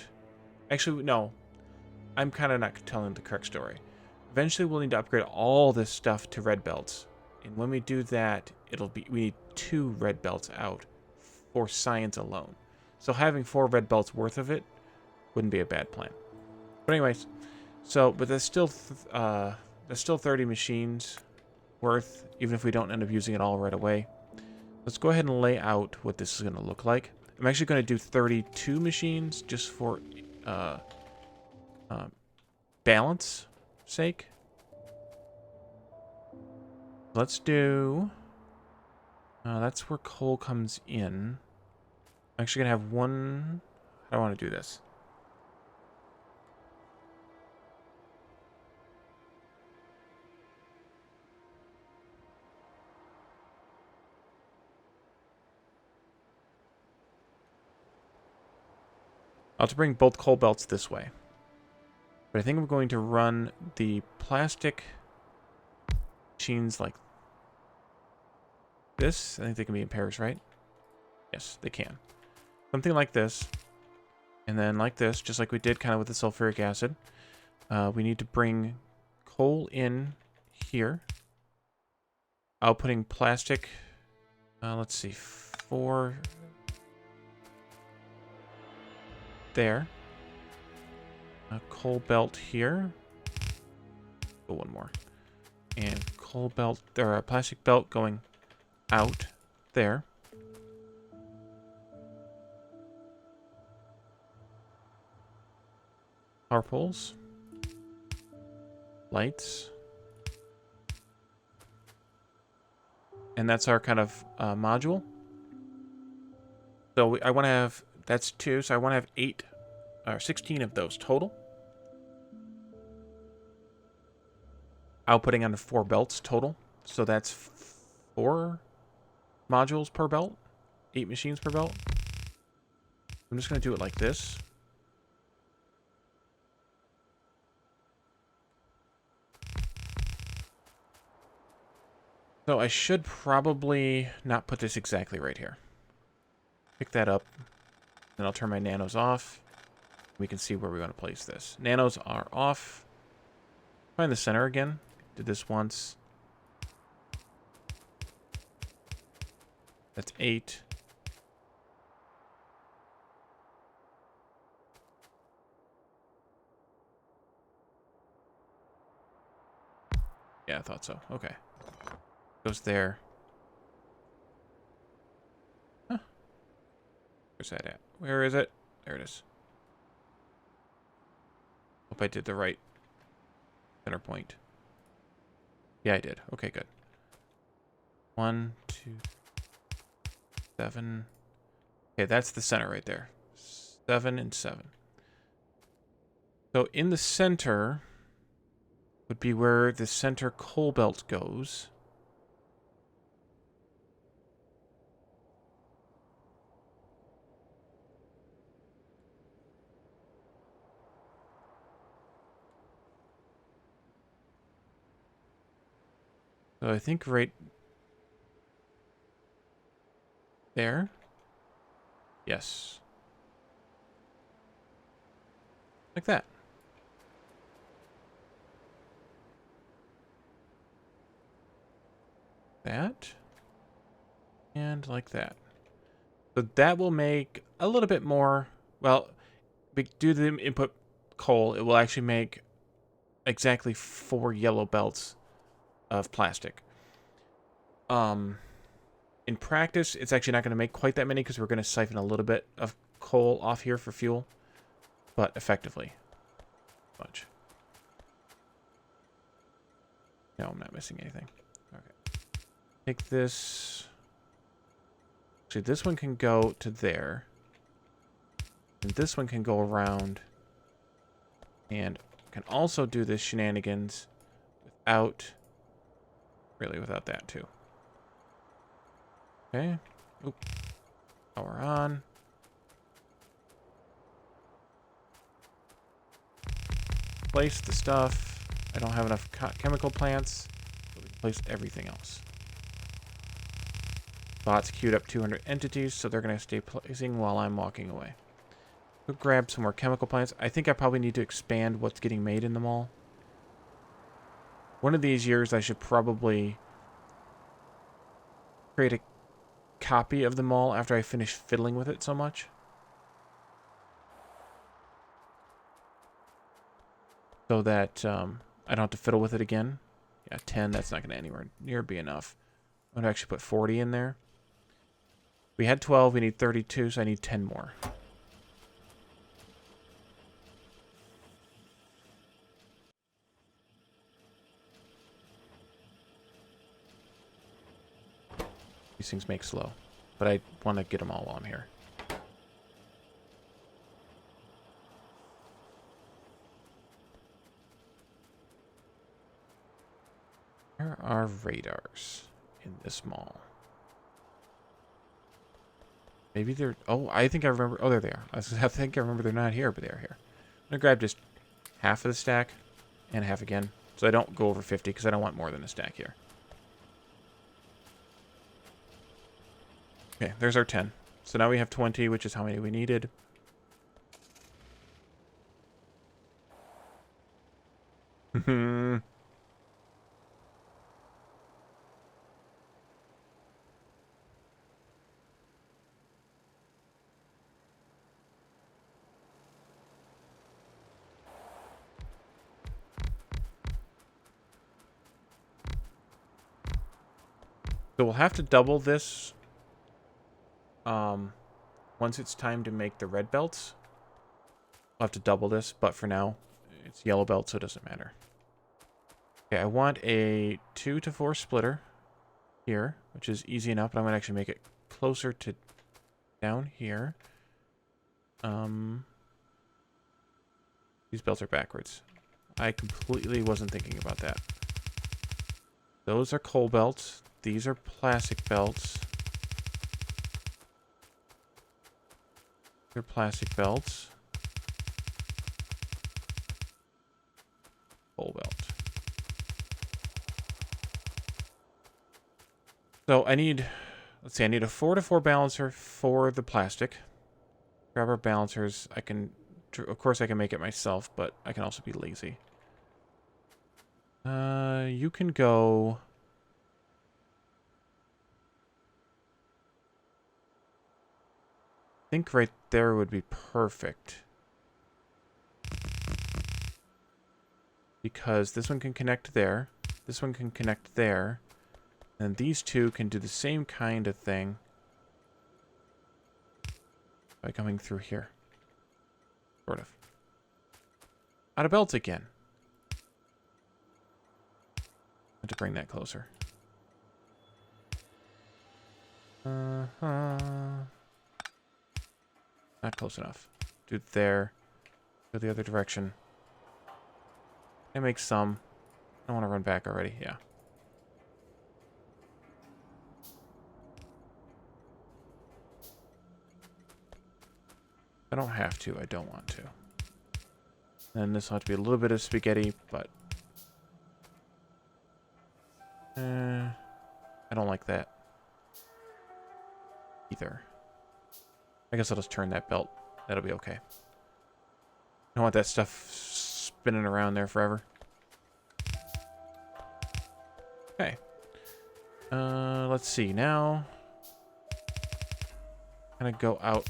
Actually, no. I'm kind of not telling the correct story. Eventually, we'll need to upgrade all this stuff to red belts. And when we do that, we need 2 red belts out for science alone. So having 4 red belts worth of it wouldn't be a bad plan. But anyways, but there's still 30 machines worth, even if we don't end up using it all right away. Let's go ahead and lay out what this is going to look like. I'm actually going to do 32 machines just for balance sake. Let's do... that's where coal comes in. I'm actually going to have one... How do I want to do this? I'll have to bring both coal belts this way. But I think I'm going to run the plastic machines like this. I think they can be in pairs, right? Yes, they can. Something like this. And then like this, just like we did kind of with the sulfuric acid. We need to bring coal in here. Outputting plastic. Let's see, 4 there. A coal belt here. Oh, one more. And coal belt, or a plastic belt going out there. Power poles. Lights. And that's our kind of module. So I want to have, that's 2, so I want to have 8 or 16 of those total. Outputting onto 4 belts total. So that's 4 modules per belt. 8 machines per belt. I'm just going to do it like this. So I should probably not put this exactly right here. Pick that up. Then I'll turn my nanos off. We can see where we want to place this. Nanos are off. Find the center again. Did this once. That's 8. Yeah, I thought so. Okay. Goes there. Huh. Where's that at? Where is it? There it is. Hope I did the right center point. Yeah, I did. Okay, good. 1, 2, 7. Okay, that's the center right there. 7 and 7. So in the center would be where the center coal belt goes. So I think right there. Yes. Like that. That. And like that. So that will make a little bit more, well, due to the input coal, it will actually make exactly 4 yellow belts of plastic. In practice, it's actually not going to make quite that many because we're going to siphon a little bit of coal off here for fuel, but effectively, much. No, I'm not missing anything. Okay. Take this. Actually, this one can go to there. And this one can go around. And can also do this shenanigans without... Really, without that, too. Okay. Oop. Power on. Place the stuff. I don't have enough chemical plants. So we can place everything else. Bots queued up 200 entities, so they're going to stay placing while I'm walking away. Go grab some more chemical plants. I think I probably need to expand what's getting made in the mall. One of these years, I should probably create a copy of the mall after I finish fiddling with it so much. So that I don't have to fiddle with it again. Yeah, 10, that's not going to anywhere near be enough. I'm going to actually put 40 in there. We had 12, we need 32, so I need 10 more. These things make slow, but I want to get them all while I'm here. Where are radars in this mall? Maybe they're... Oh, I think I remember... Oh, there they are. I think I remember they're not here, but they're here. I'm going to grab just half of the stack and half again. So I don't go over 50 because I don't want more than a stack here. Okay, there's our 10. So now we have 20, which is how many we needed. So we'll have to double this once it's time to make the red belts. We'll have to double this, but for now, it's yellow belt, so it doesn't matter. Okay, I want a 2 to 4 splitter here, which is easy enough, but I'm going to actually make it closer to down here. These belts are backwards. I completely wasn't thinking about that. Those are coal belts. These are plastic belts. They're plastic belts. Coal belt. So I need, let's see, I need a 4 to 4 balancer for the plastic. Grab our balancers. I can, of course I can make it myself, but I can also be lazy. You can go... I think right there would be perfect. Because this one can connect there. This one can connect there. And these two can do the same kind of thing by coming through here. Sort of. Out of belts again. I have to bring that closer. Not close enough. Do it there. Go the other direction. I make some. I want to run back already. Yeah. I don't have to. I don't want to. And this will have to be a little bit of spaghetti, but... I don't like that. Either. I guess I'll just turn that belt. That'll be okay. I don't want that stuff spinning around there forever. Okay. Let's see. Now... I'm gonna go out...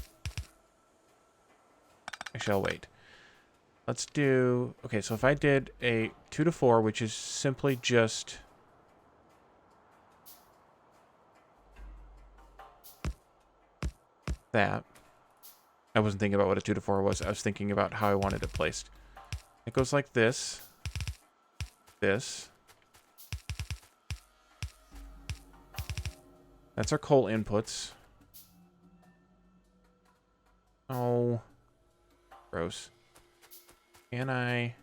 Actually, I'll wait. Let's do... Okay, so if I did a 2 to 4, which is simply just... that. I wasn't thinking about what a 2 to 4 was. I was thinking about how I wanted it placed. It goes like this. This. That's our coal inputs. Oh. Gross. Can I?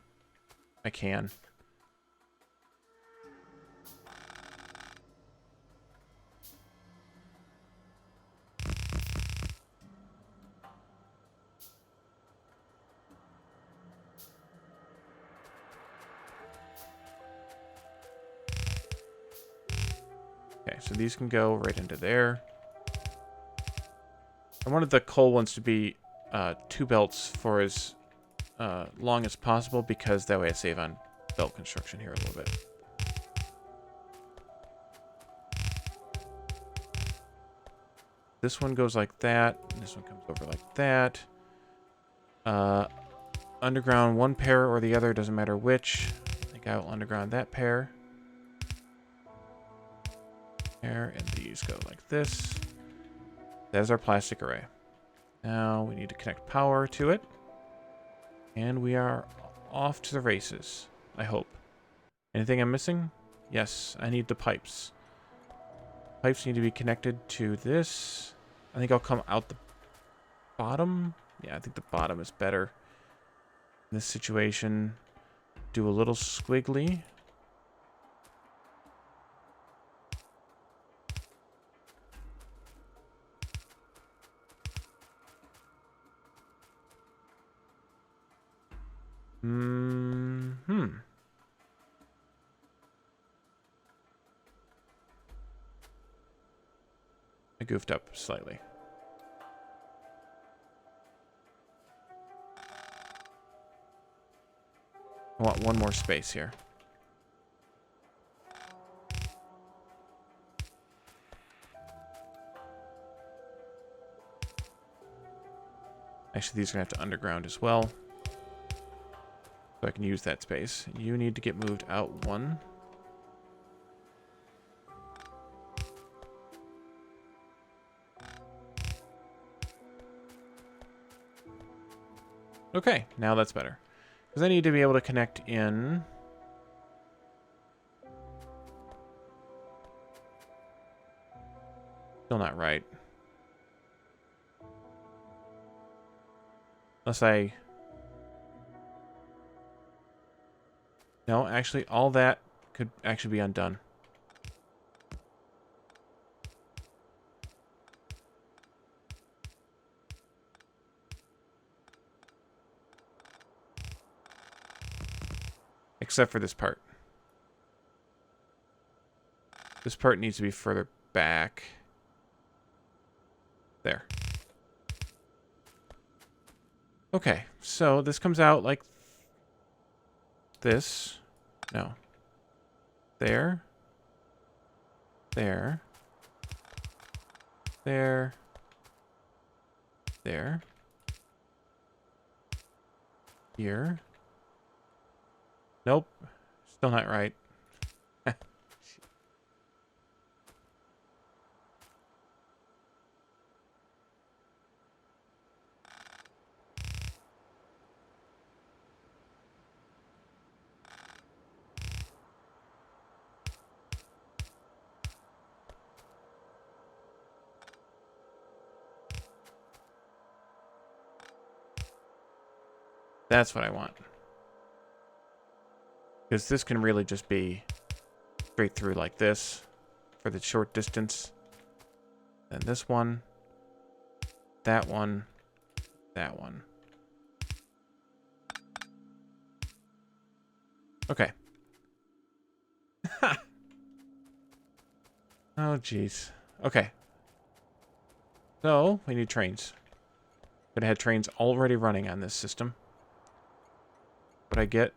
I can. Okay, so these can go right into there. I wanted the coal ones to be 2 belts for as long as possible, because that way I save on belt construction here a little bit. This one goes like that. And this one comes over like that. Underground one pair or the other, doesn't matter which. I think I will underground that pair. There, and these go like this. That is our plastic array. Now we need to connect power to it. And we are off to the races, I hope. Anything I'm missing? Yes, I need the pipes. Pipes need to be connected to this. I think I'll come out the bottom. Yeah, I think the bottom is better. In this situation, do a little squiggly. I goofed up slightly. I want one more space here. Actually, these are going to have to underground as well. So I can use that space. You need to get moved out 1. Okay, now that's better. Because I need to be able to connect in. Still not right. Unless I... No, actually, all that could actually be undone. Except for this part. This part needs to be further back. There. Okay, so this comes out like this. No. There. There. There. There. Here. Nope. Still not right. That's what I want. Because this can really just be straight through like this for the short distance. Then this one, that one, that one. Okay. Oh, jeez. Okay. So, we need trains. Could have had trains already running on this system. What I get...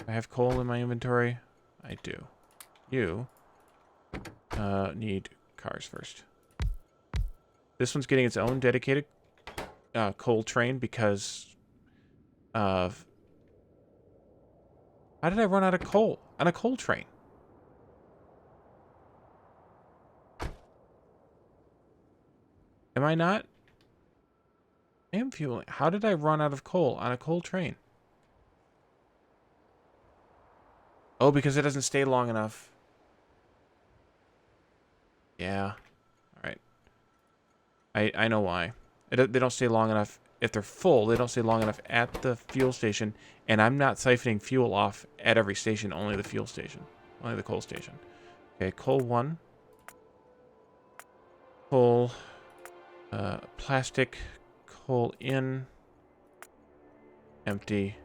I have coal in my inventory. I do. You need cars first. This one's getting its own dedicated coal train because of... How did I run out of coal on a coal train? Am I not? I am fueling. How did I run out of coal on a coal train? Oh, because it doesn't stay long enough. Yeah. All right. I know why. They don't stay long enough. If they're full, they don't stay long enough at the fuel station. And I'm not siphoning fuel off at every station, only the fuel station. Only the coal station. Okay, coal 1. Coal. Plastic. Coal in. Empty.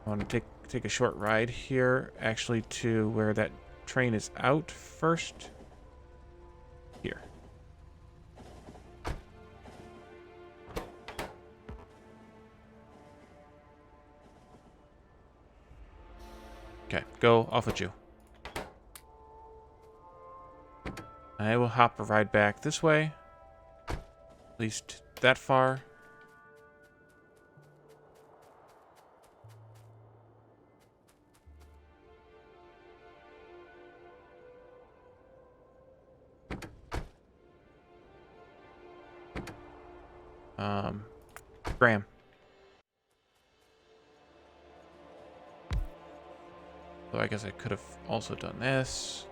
I want to take a short ride here, actually, to where that train is out first. Here. Okay, go off with you. I will hop a ride back this way. At least that far. Graham. So I guess I could have also done this.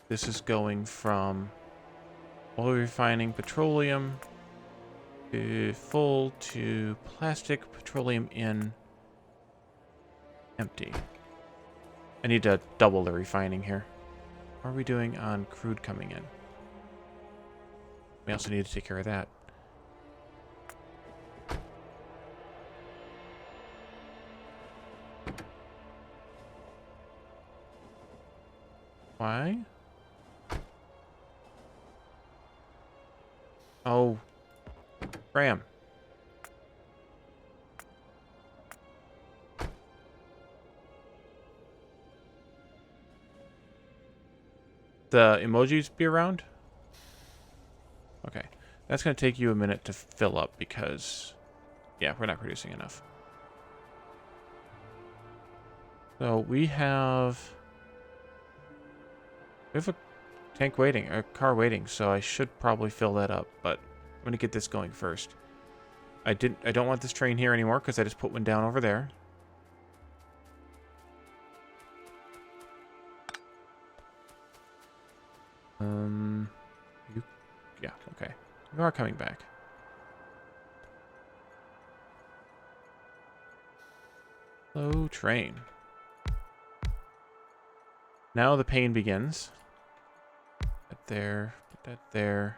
This is going from oil refining petroleum to full to plastic, petroleum in, empty. I need to double the refining here. What are we doing on crude coming in? We also need to take care of that. Why? Oh, Graham. The emojis be around? Okay. That's going to take you a minute to fill up because, yeah, we're not producing enough. So we have a tank waiting, a car waiting, so I should probably fill that up, but I'm going to get this going first. I don't want this train here anymore because I just put one down over there. Yeah, okay. You are coming back. Slow train. Now the pain begins. Put that there. Put that there.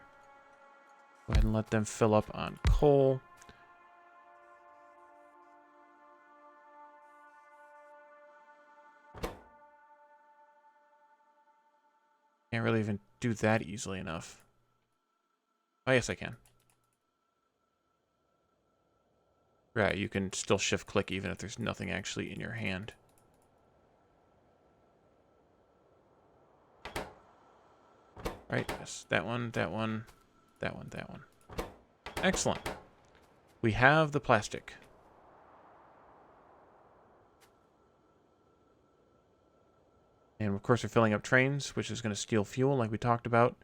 Go ahead and let them fill up on coal. Can't really even do that easily enough. Oh, yes, I can. Right, you can still shift-click even if there's nothing actually in your hand. Right, yes, that one, that one, that one, that one. Excellent. We have the plastic. And of course we're filling up trains, which is going to steal fuel like we talked about.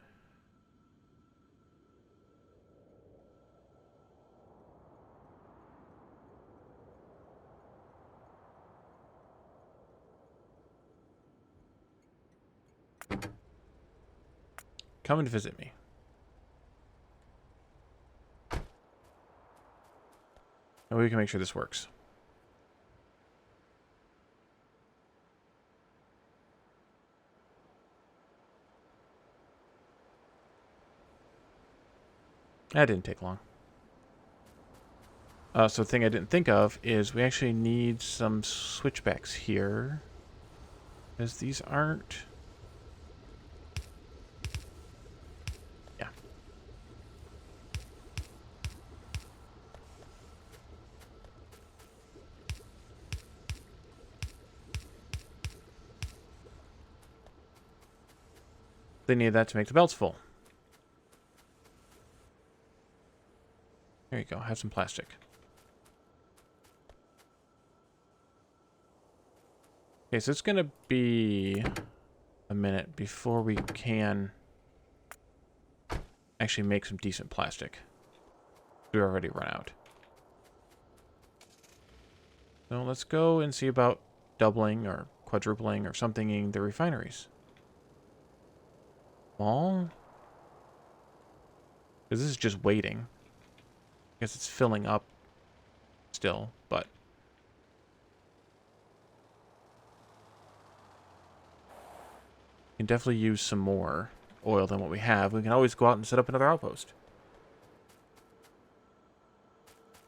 Come and visit me. And we can make sure this works. That didn't take long. So the thing I didn't think of is we actually need some switchbacks here. Because these aren't... Yeah. They need that to make the belts full. There you go. Have some plastic. Okay, so it's going to be a minute before we can actually make some decent plastic. We already run out. So let's go and see about doubling or quadrupling or something in the refineries. Well, because this is just waiting. I guess it's filling up still, but we can definitely use some more oil than what we have. We can always go out and set up another outpost.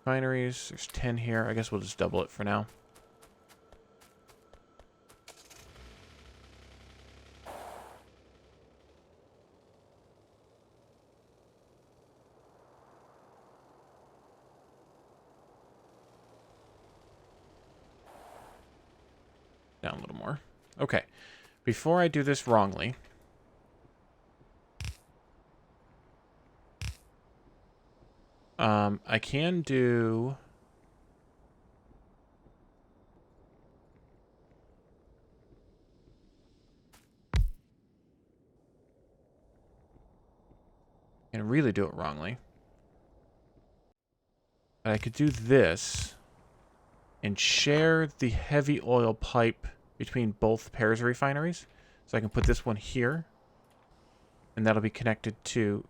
refineries. There's 10 here. I guess we'll just double it for now. Down a little more. Okay. Before I do this wrongly, I can do... and really do it wrongly. But I could do this and share the heavy oil pipe between both pairs of refineries. So I can put this one here, and that'll be connected to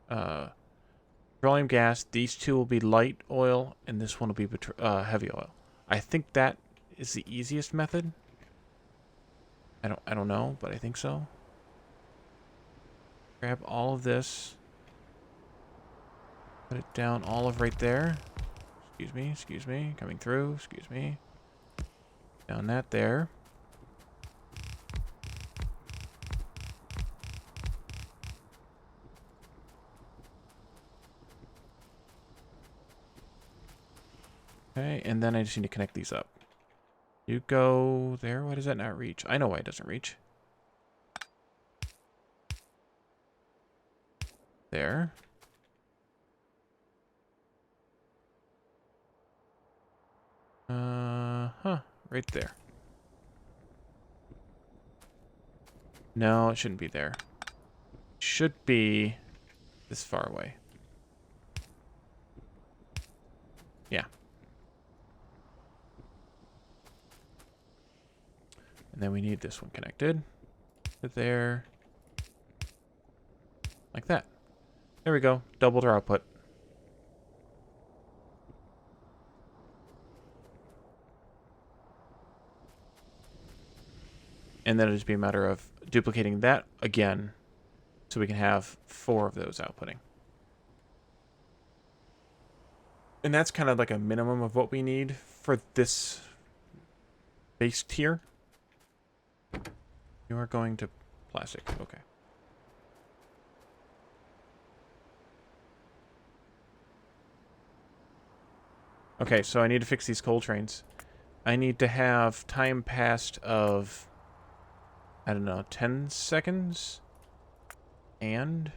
petroleum gas. These two will be light oil, and this one will be heavy oil. I think that is the easiest method. I don't know, but I think so. Grab all of this. Put it down all of right there. Excuse me. Coming through, excuse me. Down that there. Okay, and then I just need to connect these up. You go there. Why does that not reach? I know why it doesn't reach. There. Right there. No, it shouldn't be there. It should be this far away. Yeah. And then we need this one connected to there. Like that. There we go. Doubled our output. And then it'll just be a matter of duplicating that again so we can have 4 of those outputting. And that's kind of like a minimum of what we need for this base tier. You are going to plastic. Okay. Okay, so I need to fix these coal trains. I need to have time passed of, I don't know, 10 seconds? And...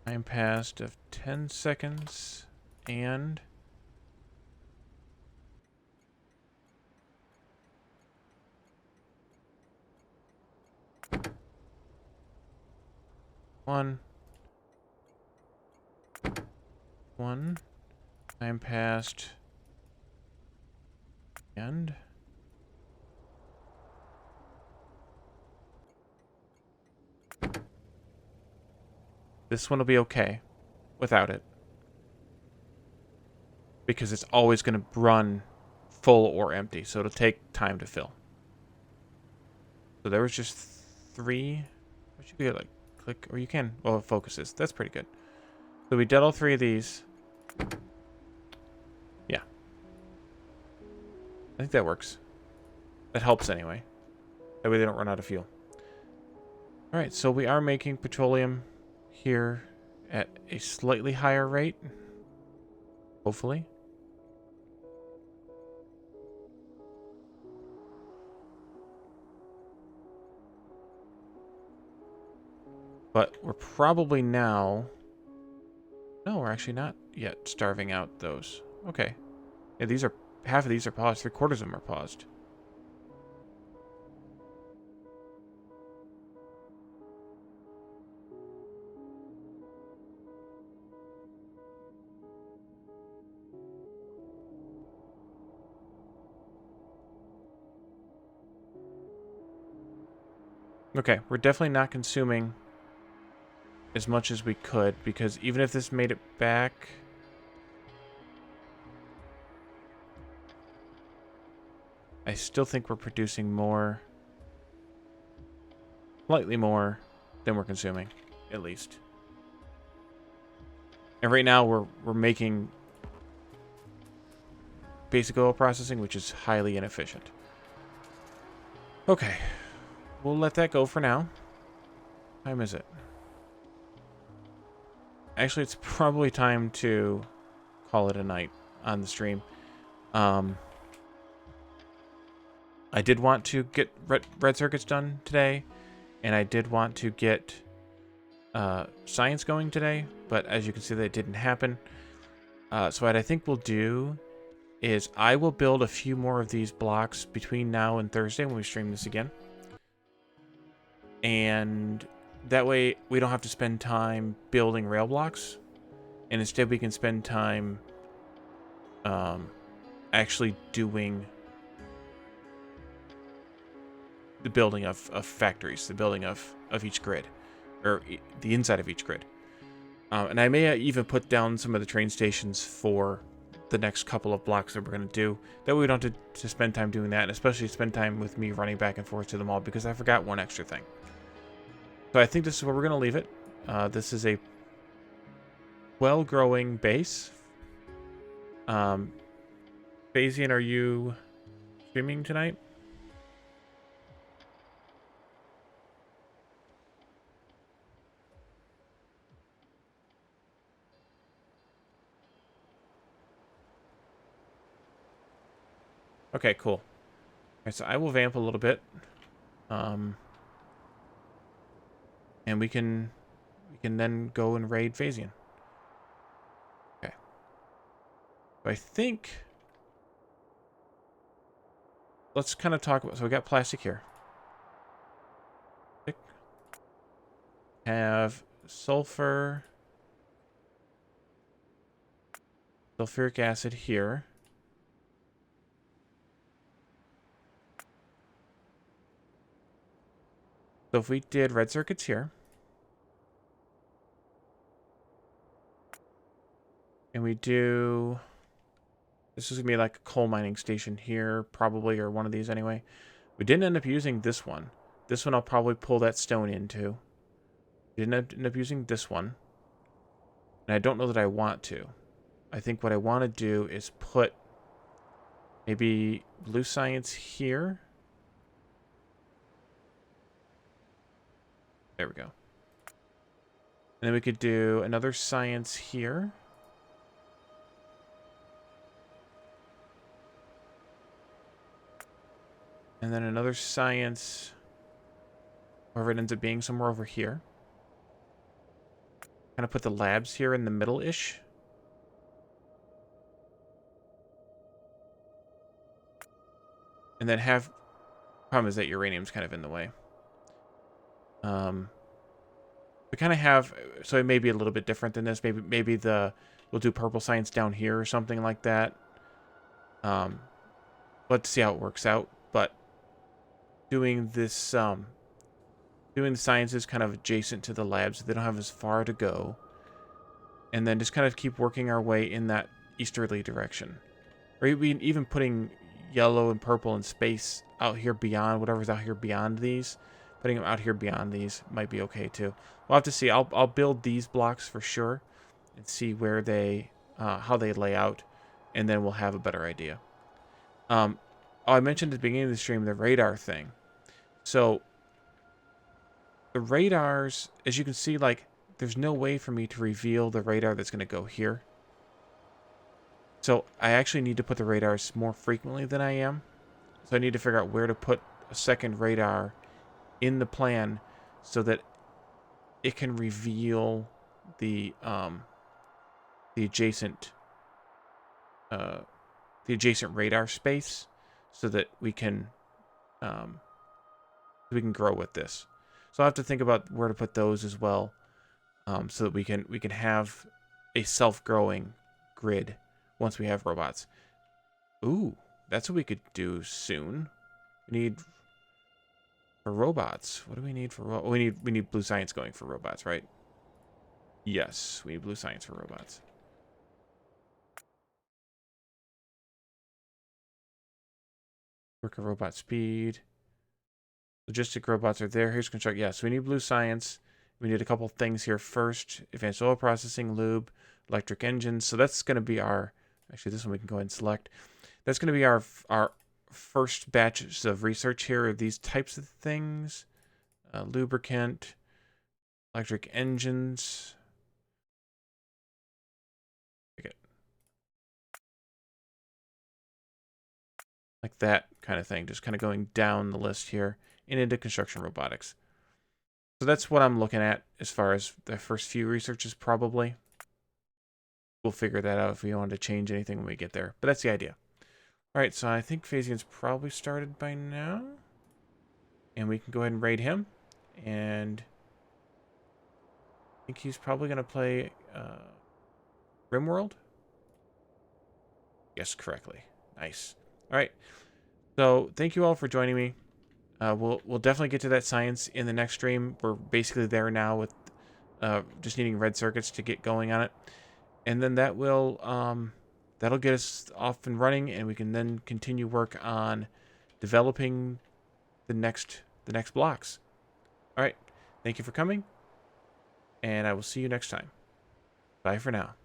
time passed of 10 seconds, and... One. Time passed. And... this one will be okay without it. Because it's always going to run full or empty, so it'll take time to fill. So there was just 3. What should we like? Click, or you can, well, it focuses. That's pretty good. So we did all 3 of these. Yeah. I think that works. That helps anyway. That way they don't run out of fuel. Alright, so we are making petroleum here at a slightly higher rate. Hopefully. But we're probably now... no, we're actually not yet starving out those. Okay. Yeah, these are... half of these are paused. 3/4 of them are paused. Okay, we're definitely not consuming as much as we could, because even if this made it back... I still think we're producing more slightly more than we're consuming, at least. And right now we're making basic oil processing, which is highly inefficient. Okay, we'll let that go for now. What time is it? Actually, it's probably time to call it a night on the stream. I did want to get red circuits done today, and I did want to get science going today, but as you can see, that didn't happen. So what I think we'll do is I will build a few more of these blocks between now and Thursday when we stream this again. And that way we don't have to spend time building rail blocks, and instead we can spend time actually doing the building of factories, the building of each grid, or the inside of each grid. And I may even put down some of the train stations for the next couple of blocks that we're going to do. That way we don't have to spend time doing that, and especially spend time with me running back and forth to the mall, because I forgot one extra thing. So I think this is where we're going to leave it. This is a well-growing base. Bayesian, are you streaming tonight? Okay, cool. All right, so I will vamp a little bit. And we can then go and raid Phasian. Okay. So I think let's kind of talk about, so we got plastic here. Have sulfur, sulfuric acid here. So if we did red circuits here, and we do, this is gonna be like a coal mining station here, probably, or one of these anyway. We didn't end up using this one. This one I'll probably pull that stone into. Didn't end up using this one. And I don't know that I want to. I think what I want to do is put maybe blue science here. There we go. And then we could do another science here. And then another science, wherever it ends up being, somewhere over here. Kind of put the labs here in the middle-ish. And then have, problem is that uranium's kind of in the way. We kind of have, so it may be a little bit different than this. Maybe we'll do purple science down here or something like that. Let's see how it works out. But doing this, doing the sciences kind of adjacent to the labs, so they don't have as far to go. And then just kind of keep working our way in that easterly direction. Or even putting yellow and purple in space out here beyond, whatever's out here beyond these. Putting them out here beyond these might be okay too. We'll have to see. I'll build these blocks for sure and see where they, how they lay out, and then we'll have a better idea. I mentioned at the beginning of the stream the radar thing. So the radars, as you can see, like, there's no way for me to reveal the radar that's going to go here. So I actually need to put the radars more frequently than I am. So I need to figure out where to put a second radar in the plan so that it can reveal the adjacent radar space, so that we can grow with this. So I'll have to think about where to put those as well, so that we can have a self-growing grid once we have robots. Ooh, that's what we could do soon. We need for robots. What do we need for we need blue science going for robots, right? Yes, we need blue science for robots. Work of robot speed. Logistic robots are there. Here's construct. Yeah, so we need blue science. We need a couple things here first. Advanced oil processing, lube, electric engines. So that's going to be our... Actually, this one we can go ahead and select. That's going to be our first batch of research here of these types of things. Lubricant, electric engines. Like that kind of thing. Just kind of going down the list here and into construction robotics. So that's what I'm looking at as far as the first few researches probably. We'll figure that out if we want to change anything when we get there. But that's the idea. All right, so I think Phasian's probably started by now. And we can go ahead and raid him. And I think he's probably going to play RimWorld. Yes, correctly. Nice. All right. So thank you all for joining me. We'll definitely get to that science in the next stream. We're basically there now with just needing red circuits to get going on it. And then that will that'll get us off and running, and we can then continue work on developing the next blocks. All right. Thank you for coming, and I will see you next time. Bye for now.